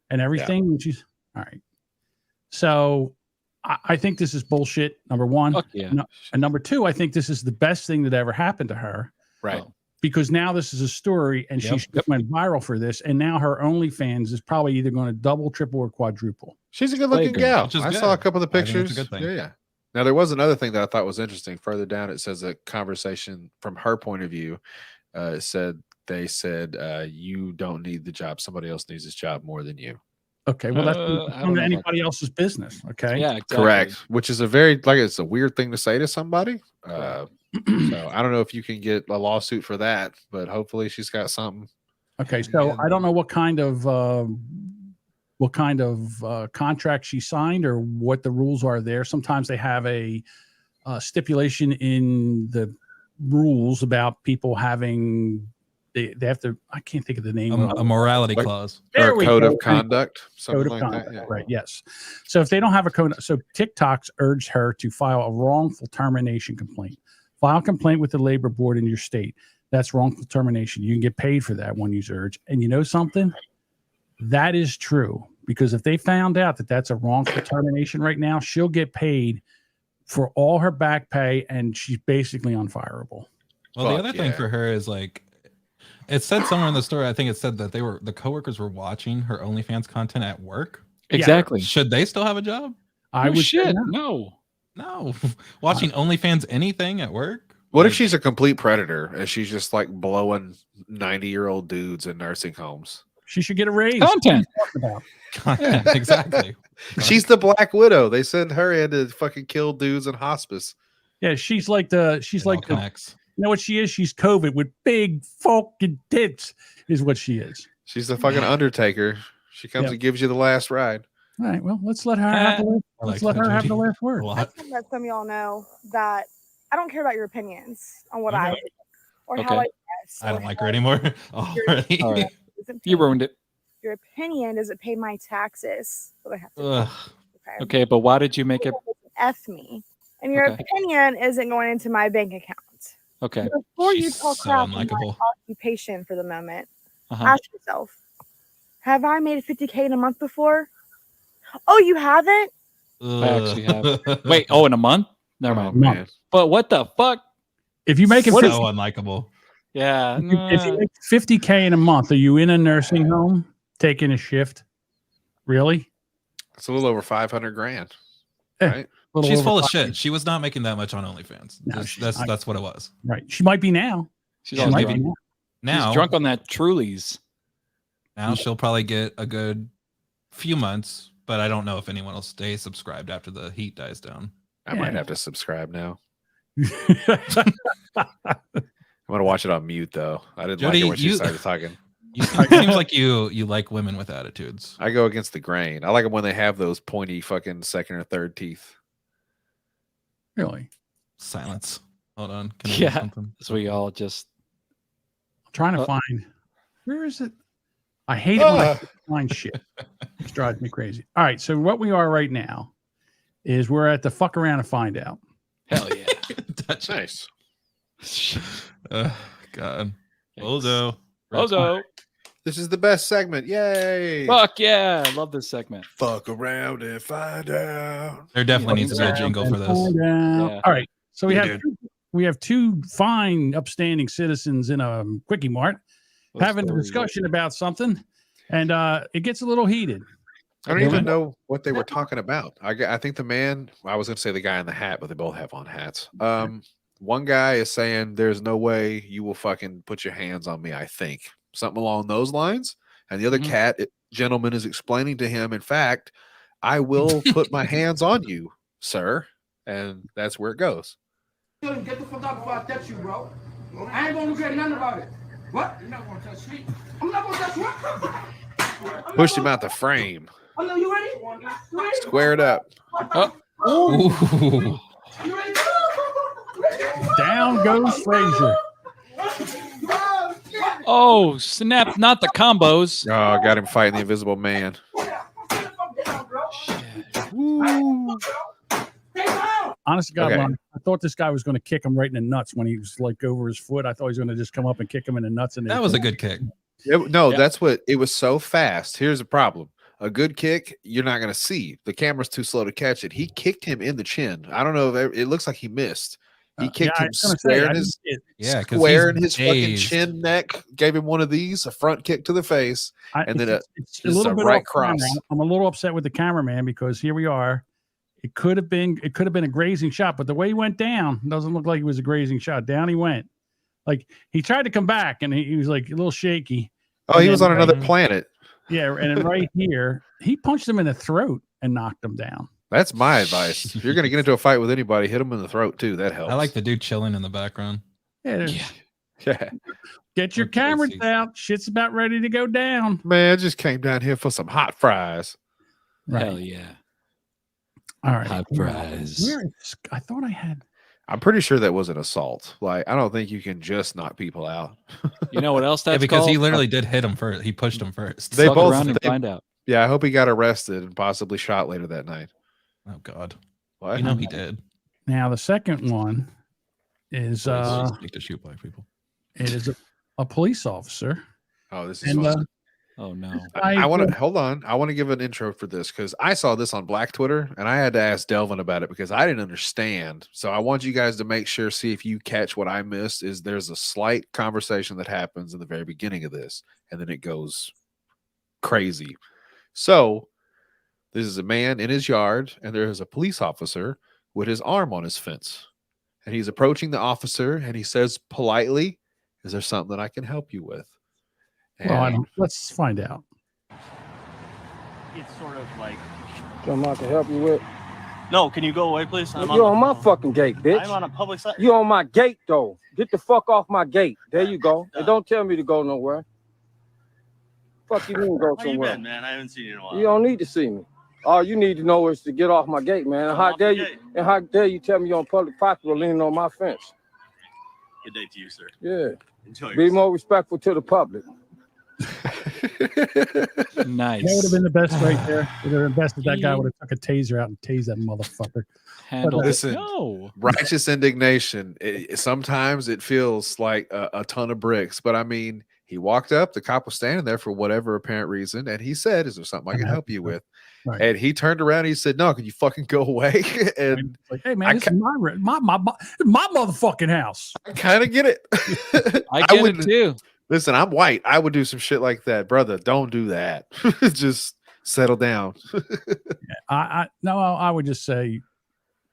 and everything. Yeah. She's all right. So I think this is bullshit. Number one. And number two, I think this is the best thing that ever happened to her. Right. Because now this is a story and she went viral for this. And now her OnlyFans is probably either going to double, triple, or quadruple. She's a good looking gal. I saw a couple of the I think it's pictures. a good thing. Yeah. Now there was another thing that I thought was interesting. Further down, it says a conversation from her point of view. They said you don't need the job. Somebody else needs this job more than you. Okay, well that's not anybody else's business. Okay, yeah, exactly. Correct. Which is it's a weird thing to say to somebody. So I don't know if you can get a lawsuit for that, but hopefully she's got something. Okay, so I don't know what kind of contract she signed or what the rules are there. Sometimes they have a stipulation in the rules about people having. They have to. I can't think of the name. A morality clause or a code of conduct. Something like that. Yeah. Right. Yes. So if they don't have a code, so TikTok's urged her to file a wrongful termination complaint. File a complaint with the labor board in your state. That's wrongful termination. You can get paid for that, one user urge. And you know something? That is true because if they found out that that's a wrongful termination right now, she'll get paid for all her back pay, and she's basically unfireable. Well, the other thing for her is like. It said somewhere in the story, I think it said that the coworkers were watching her OnlyFans content at work. Exactly. Yeah. Should they still have a job? I would say no. Watching OnlyFans anything at work? What if she's a complete predator and she's just like blowing 90-year-old dudes in nursing homes? She should get a raise. Content. Exactly. She's the Black Widow. They send her in to fucking kill dudes in hospice. Yeah, she's like the you know what she is? She's COVID with big fucking tits is what she is. She's the fucking Undertaker. She comes and gives you the last ride. All right. Well, let's let her have the last word. I think that some of y'all know that I don't care about your opinions on what I do or how I dress. I don't like her anymore. Already. All right. You ruined it. Your opinion doesn't pay my taxes. So I have to okay, but why did you make it? F me. And your opinion isn't going into my bank account. Okay. Before you talk crap on my occupation for the moment, ask yourself, have I made 50K in a month before? Oh, you haven't? I actually have. Wait, in a month? Never mind. Man. But what the fuck? If you make it so unlikable. Yeah. If you make 50K in a month, are you in a nursing home taking a shift? Really? It's a little over 500 grand. Right? She's full of shit. She was not making that much on OnlyFans. No, that's what it was. Right. She might be now. She might be now. She's drunk on that Trulies. Now she'll probably get a good few months, but I don't know if anyone will stay subscribed after the heat dies down. I might have to subscribe now. I'm gonna watch it on mute though. I didn't Jody, like it when she started talking. It seems like you like women with attitudes. I go against the grain. I like them when they have those pointy fucking second or third teeth. Really? Silence. Hold on. Can I Yeah. So we all just trying to find. Where is it? I hate it when I find shit. It drives me crazy. All right. So what we are right now is we're at the fuck around and find out. Hell yeah. That's nice. God. Bozo. Bozo. This is the best segment. Yay. Fuck yeah. I love this segment. Fuck around and find out. There definitely needs to be a jingle for this. Yeah. All right. So we have two fine, upstanding citizens in a Quickie Mart having a discussion about something, and it gets a little heated. I don't even know what they were talking about. I think the man, I was going to say the guy in the hat, but they both have on hats. One guy is saying, there's no way you will fucking put your hands on me, I think. Something along those lines. And the other gentleman is explaining to him, in fact, I will put my hands on you, sir. And that's where it goes. Get the fuck out before I touch you, bro. I ain't gonna look at nothing about it. What? You're not gonna touch me. I'm not gonna touch what? Pushed him out the frame. Oh no, you ready? You ready? Squared up. Ooh. You ready? Down goes Frazier. Oh, snap. Not the combos. Oh, got him fighting the Invisible Man. Honest to God, Okay. Ron, I thought this guy was going to kick him right in the nuts when he was like over his foot. I thought he was going to just come up and kick him in the nuts. And That was a good kick. That's what it was. So fast. Here's the problem. A good kick, you're not going to see. The camera's too slow to catch it. He kicked him in the chin. I don't know if it looks like he missed. He kicked him square in his fucking chin neck. Gave him one of these, a front kick to the face, and then it's a little bit right off cross. camera. I'm a little upset with the cameraman because here we are. It could have been a grazing shot, but the way he went down doesn't look like it was a grazing shot. Down he went. Like he tried to come back and he was like a little shaky. Oh, he was on another planet. Yeah, and then right here, he punched him in the throat and knocked him down. That's my advice. If you're going to get into a fight with anybody, hit him in the throat too. That helps. I like the dude chilling in the background. Yeah. Yeah. Get your cameras out. Shit's about ready to go down. Man, I just came down here for some hot fries. Right. Hell yeah. All right. Hot fries. I thought I had. I'm pretty sure that was an assault. Like, I don't think you can just knock people out. You know what else that's because called? he literally did hit him first. He pushed him first. They Fuck both around and find out. Yeah, I hope he got arrested and possibly shot later that night. Oh God. What? You know he did. Now the second one is like to shoot black people. it is a police officer. Oh, this is fun. Oh no. I want to hold on. I want to give an intro for this because I saw this on Black Twitter and I had to ask Delvin about it because I didn't understand. So I want you guys to make sure, see if you catch what I missed. Is there's a slight conversation that happens in the very beginning of this, and then it goes crazy. So this is a man in his yard, and there is a police officer with his arm on his fence, and he's approaching the officer, and he says politely, "Is there something that I can help you with?" Well, let's find out. It's sort of like. Something I can help you with? No, can you go away, please? You're on my fucking gate, bitch. I'm on a public site. You on my gate, though. Get the fuck off my gate. There you go. And don't tell me to go nowhere. Fuck you mean go How you somewhere? been, man? I haven't seen you in a while. You don't need to see me. All you need to know is to get off my gate, man. And how dare you tell me you're on public property leaning on my fence? Good day to you, sir. Yeah. Enjoy Be more respectful to the public. Nice. That would have been the best right there. It would have been best if that guy would have took a taser out and tased that motherfucker. Listen, righteous indignation. Sometimes it feels like a ton of bricks, but I mean, he walked up. The cop was standing there for whatever apparent reason, and he said, "Is there something I can help you with?" Right. And he turned around. And he said, "No, can you fucking go away?" And like, hey man, this is my motherfucking house. I kind of get it. I get it too. Listen, I'm white. I would do some shit like that, brother. Don't do that. Just settle down. I would just say,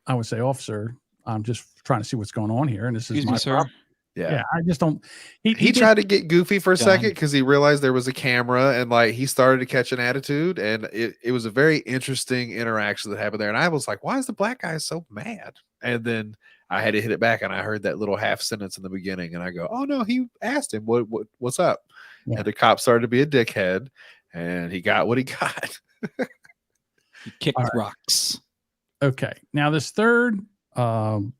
officer, I'm just trying to see what's going on here, and this is my property. Yeah, I just don't. He tried to get goofy for a second because he realized there was a camera, and like he started to catch an attitude, and it was a very interesting interaction that happened there. And I was like, "Why is the black guy so mad?" And then I had to hit it back, and I heard that little half sentence in the beginning, and I go, "Oh no!" He asked him, "What's up?" Yeah. And the cop started to be a dickhead, and he got what he got. He kicked rocks. Okay, now this third one.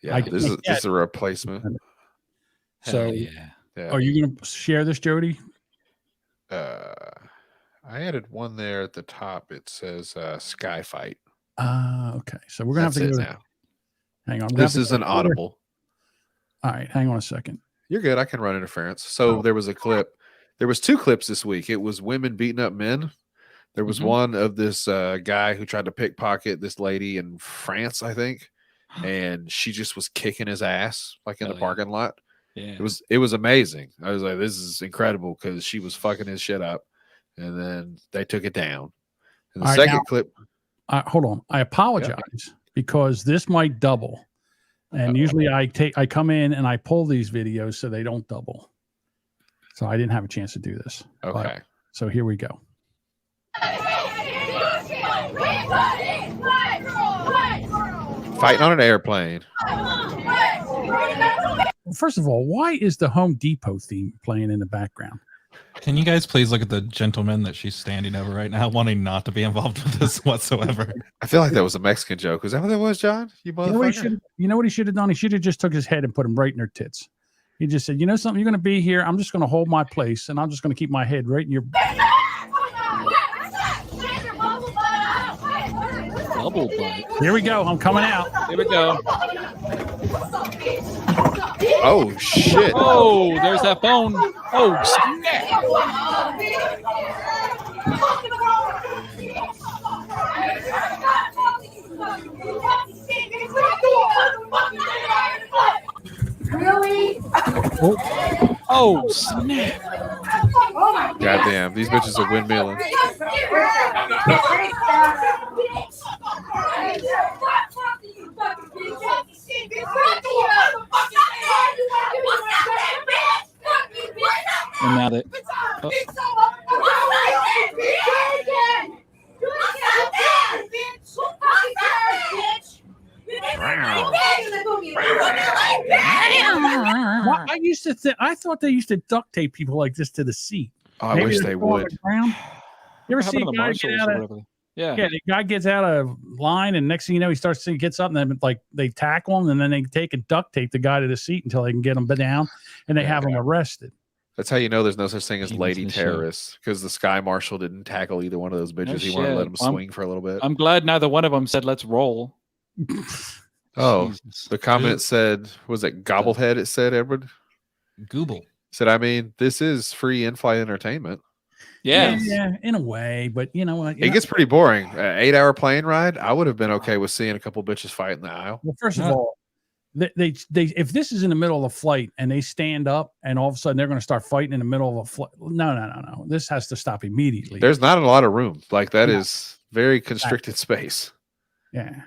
Yeah, this is a replacement. So, yeah. Are you going to share this, Jody? I added one there at the top. It says Sky Fight. Okay. So we're going to have to go now. Hang on. This is an audible. All right. Hang on a second. You're good. I can run interference. So there was a clip. There was 2 clips this week. It was women beating up men. There was one of this guy who tried to pickpocket this lady in France, I think. And she just was kicking his ass like in the parking lot. Yeah. It was amazing. I was like, this is incredible because she was fucking his shit up. And then they took it down. And the second clip. Hold on. I apologize because this might double. And usually I come in and I pull these videos so they don't double. So I didn't have a chance to do this. Okay. So here we go. Fighting on an airplane. First of all, why is the Home Depot theme playing in the background? Can you guys please look at the gentleman that she's standing over right now, wanting not to be involved with this whatsoever? I feel like that was a Mexican joke. Was that what that was, John? You motherfucker. You know what he should have done? He should have just took his head and put him right in her tits. He just said, "You know something? You're going to be here. I'm just going to hold my place, and I'm just going to keep my head right in your." Bubble butt. Here we go. I'm coming out. Here we go. Oh shit! Oh, there's that bone. Oh snap! Really? Oh snap! Goddamn, these bitches are windmilling. And now that I thought they used to duct tape people like this to the seat. Oh, I wish they would. You ever see a happened to the guy Marshalls get or out of? whatever? Yeah. Yeah, the guy gets out of line, and next thing you know, he gets up, and then like they tackle him, and then they take and duct tape the guy to the seat until they can get him down, and they have him arrested. That's how you know there's no such thing as Demons lady in the shade. terrorists, because the Sky Marshal didn't tackle either one of those bitches. He wanted to let them swing for a little bit. I'm glad neither one of them said, "Let's roll." Oh, Jesus. the comment said, was it Gobblehead? It said, Edward? Google. Said, I mean, this is free in-flight entertainment. Yeah, in a way, but you know what? It gets pretty boring. 8-hour plane ride, I would have been okay with seeing a couple bitches fight in the aisle. Well, first of all, they if this is in the middle of a flight and they stand up and all of a sudden they're going to start fighting in the middle of a flight, no. This has to stop immediately. There's not a lot of room. Like that is very constricted space. Yeah,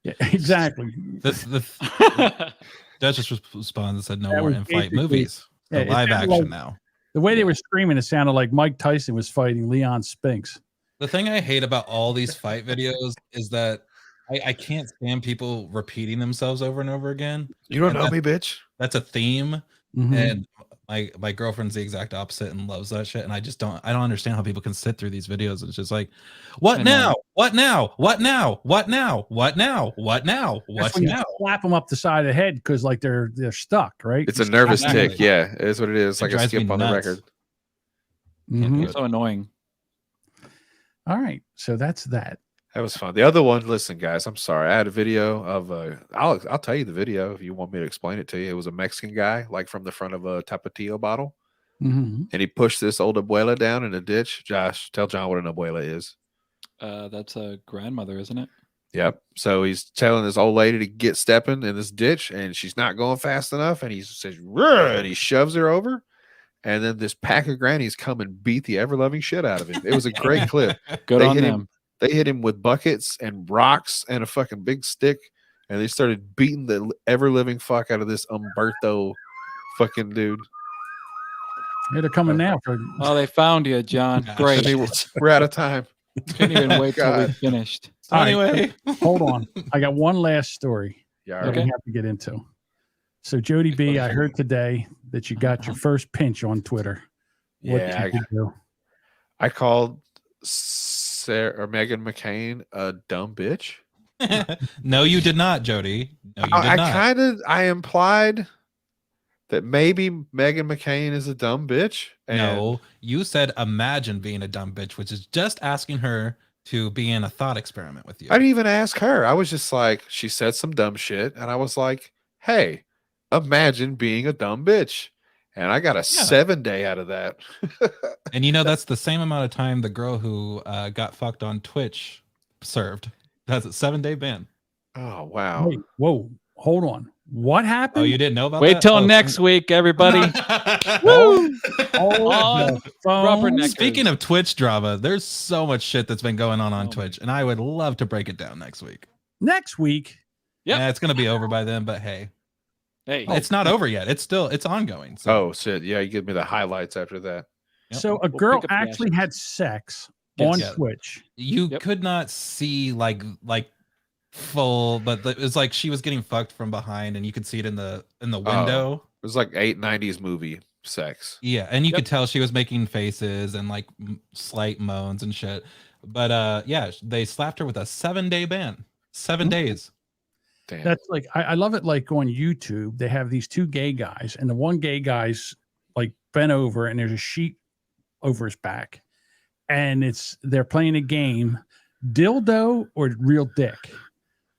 exactly. The Duchess responded and said, "No more in-flight movies. Yeah, Live action like, now." The way they were screaming, it sounded like Mike Tyson was fighting Leon Spinks. The thing I hate about all these fight videos is that I can't stand people repeating themselves over and over again. You don't know me, bitch. That's a theme. Mhm. And my girlfriend's the exact opposite and loves that shit. And I don't understand how people can sit through these videos. It's just like, what now? What now? What now? What now? What now? What now? What When you now? slap them up the side of the head because like they're stuck, right? It's a nervous tick. Yeah, it is what it is. It Like a drives me skip on the nuts. record. Mhm. It's so annoying. All right, so that's that. That was fun. The other one, listen, guys, I'm sorry. I had a video of I'll tell you the video if you want me to explain it to you. It was a Mexican guy, like from the front of a Tapatio bottle. Mhm. And he pushed this old abuela down in a ditch. Josh, tell John what an abuela is. That's a grandmother, isn't it? Yep. So he's telling this old lady to get stepping in this ditch, and she's not going fast enough. And he says, "Rrr," and he shoves her over. And then this pack of grannies come and beat the ever-loving shit out of him. It was a great clip. Good They on hit them. him. They hit him with buckets and rocks and a fucking big stick, and they started beating the ever-living fuck out of this Umberto fucking dude. Yeah, they're coming now. Oh, they found you, John. Great. I mean, we're out of time. Couldn't even wait till we God. finished. All right, Anyway, hold on. I got one last story Yeah, that we have to get into. So, Jody B, I heard today that you got your first pinch on Twitter. What Yeah, did you do? I called Sarah or Megan McCain a dumb bitch. no, you did not, Jody. No, you did not. I implied that maybe Megan McCain is a dumb bitch. And No, you said imagine being a dumb bitch, which is just asking her to be in a thought experiment with you. I didn't even ask her. I was just like, she said some dumb shit, and I was like, hey, imagine being a dumb bitch. And I got a 7-day out of that. And that's the same amount of time the girl who got fucked on Twitch served. That's a 7-day ban. Oh, wow. Wait, whoa, hold on. What happened? Oh, you didn't know about Wait that? till next week, everybody. Woo! On Rubberneckers. Speaking of Twitch drama, there's so much shit that's been going on Twitch, and I would love to break it down next week. Next week? Yeah, it's gonna be over by then, but hey, it's not over yet. It's ongoing. So. Oh shit! Yeah, you give me the highlights after that. So a girl actually had sex on Twitch. You could not see like full, but it was like she was getting fucked from behind, and you could see it in the window. It was like 90s movie sex. Yeah, and you could tell she was making faces and like slight moans and shit. But yeah, they slapped her with a 7-day ban. 7 days. Damn. That's like I love it. Like on YouTube, they have these two gay guys, and the one gay guy's like bent over, and there's a sheet over his back, and they're playing a game, dildo or real dick.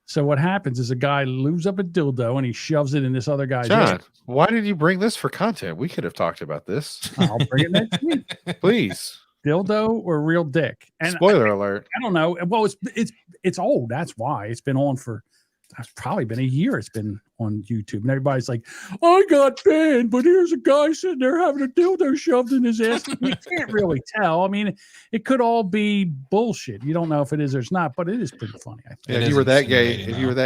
So what happens is a guy lubes up a dildo and he shoves it in this other guy's John, ass. why did you bring this for content? We could have talked about this. I'll bring it next week. Please. Dildo or real dick? And spoiler alert. I don't know. Well, it's old. That's why it's been on for. It's probably been a year. It's been on YouTube, and everybody's like, "I got banned, but here's a guy sitting there having a dildo shoved in his ass." You can't really tell. I mean, it could all be bullshit. You don't know if it is or it's not, but it is pretty funny. I think. Yeah, if you were that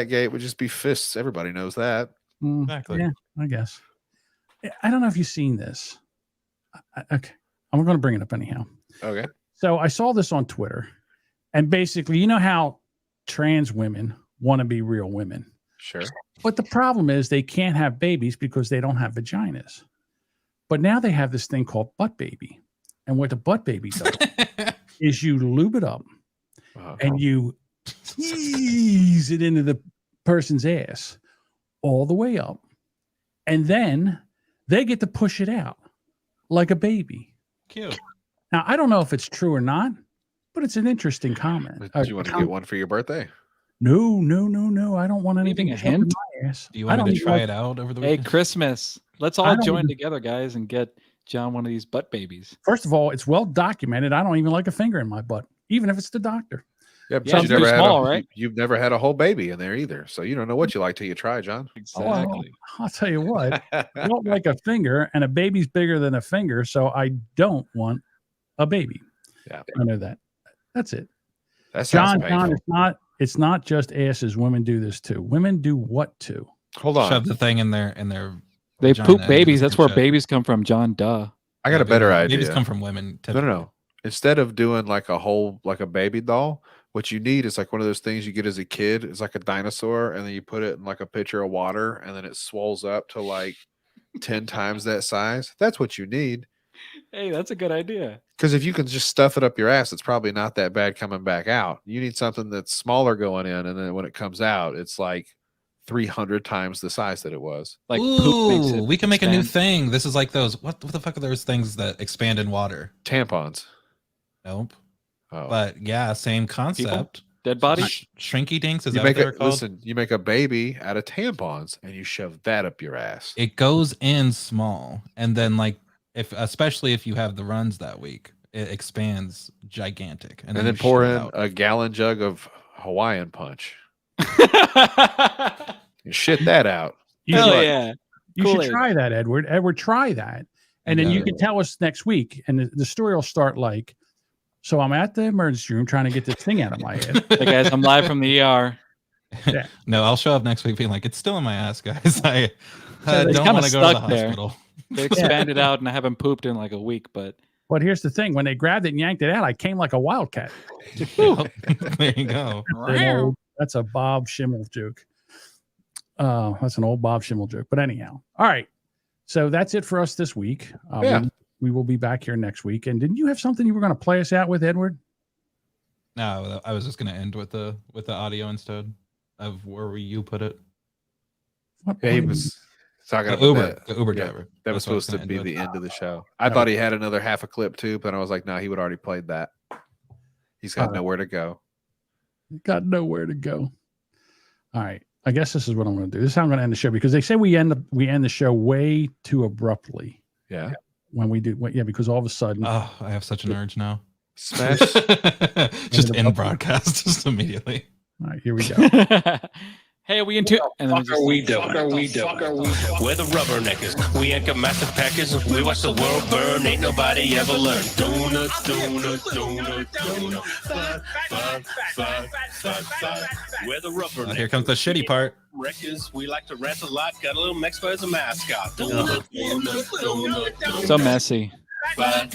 gay, it would just be fists. Everybody knows that. Exactly. Yeah, I guess. I don't know if you've seen this. Okay, I'm going to bring it up anyhow. Okay. So I saw this on Twitter, and basically, you know how trans women want to be real women. Sure. But the problem is they can't have babies because they don't have vaginas. But now they have this thing called butt baby. And what the butt baby does is you lube it up and you ease it into the person's ass all the way up. And then they get to push it out like a baby. Cute. Now, I don't know if it's true or not, but it's an interesting comment. Do you want to get one for your birthday? No. I don't want anything. A hint? Do you want me to try it out over the weekend? Hey, Christmas. Let's all join together, guys, and get John one of these butt babies. First of all, it's well documented. I don't even like a finger in my butt, even if it's the doctor. Yeah, but you never had you've never had a whole baby in there either. So you don't know what you like till you try, John. Exactly. Well, I'll tell you what. I don't like a finger, and a baby's bigger than a finger, so I don't want a baby. Yeah. I know that. That's it. That's John, it's not just asses. Women do this too. Women do what too? Hold on. Shove the thing in their They vagina poop and babies. That's where shit. babies come from, John. Duh. I got a better idea. Babies come from women. No. Instead of doing like a baby doll, what you need is like one of those things you get as a kid. It's like a dinosaur, and then you put it in like a pitcher of water, and then it swells up to like 10 times that size. That's what you need. Hey, that's a good idea. Because if you can just stuff it up your ass, it's probably not that bad coming back out. You need something that's smaller going in, and then when it comes out, it's like 300 times the size that it was. Like Ooh, we can make a new thing. This is like those. What the fuck are those things that expand in water? Tampons. Nope. Oh. But yeah, same concept. People? Dead bodies? Shrinky dinks. Is You that make what they're called? listen. You make a baby out of tampons, and you shove that up your ass. It goes in small, and then like especially if you have the runs that week, it expands gigantic, And then you pour shove it in out. a gallon jug of Hawaiian punch. You shit that out. Hell should- yeah. You Kool-Aid. should try that, Edward. Edward, try that. And then you can tell us next week. And the story will start like, so I'm at the emergency room trying to get this thing out of my head. Hey guys, I'm live from the ER. Yeah. No, I'll show up next week being like, it's still in my ass, guys. I It's don't kinda want to go to the stuck there. hospital. They expanded out and I haven't pooped in like a week, but But here's the thing: when they grabbed it and yanked it out, I came like a wildcat. There you go. That's a Bob Schimmel joke. That's an old Bob Schimmel joke. But anyhow, all right. So that's it for us this week. We will be back here next week. And didn't you have something you were going to play us out with, Edward? No, I was just going to end with the audio instead of where you put it. Yeah, he was talking about the Uber driver. That was supposed to be the end of the show. I thought he had another half a clip too, but I was like, no, he would already played that. He's got nowhere to go. Got nowhere to go. All right. I guess this is what I'm going to do. This is how I'm going to end the show because they say we end the show way too abruptly. Yeah. When we do, because all of a sudden, I have such an urge now. Smash. Just end broadcast just immediately. All right, here we go. Hey, are we into? And then What are we doing? We're the Rubberneckers. We anchor massive packers. We watch the world burn. Ain't nobody ever learned. Donut, donut, donut, donut. Fun. We're the Rubberneckers. Here comes the shitty part. Wreckers. We like to rant a lot. Got a little Mexico as a mascot. Donut, donut, donut, donut. So messy. Fun.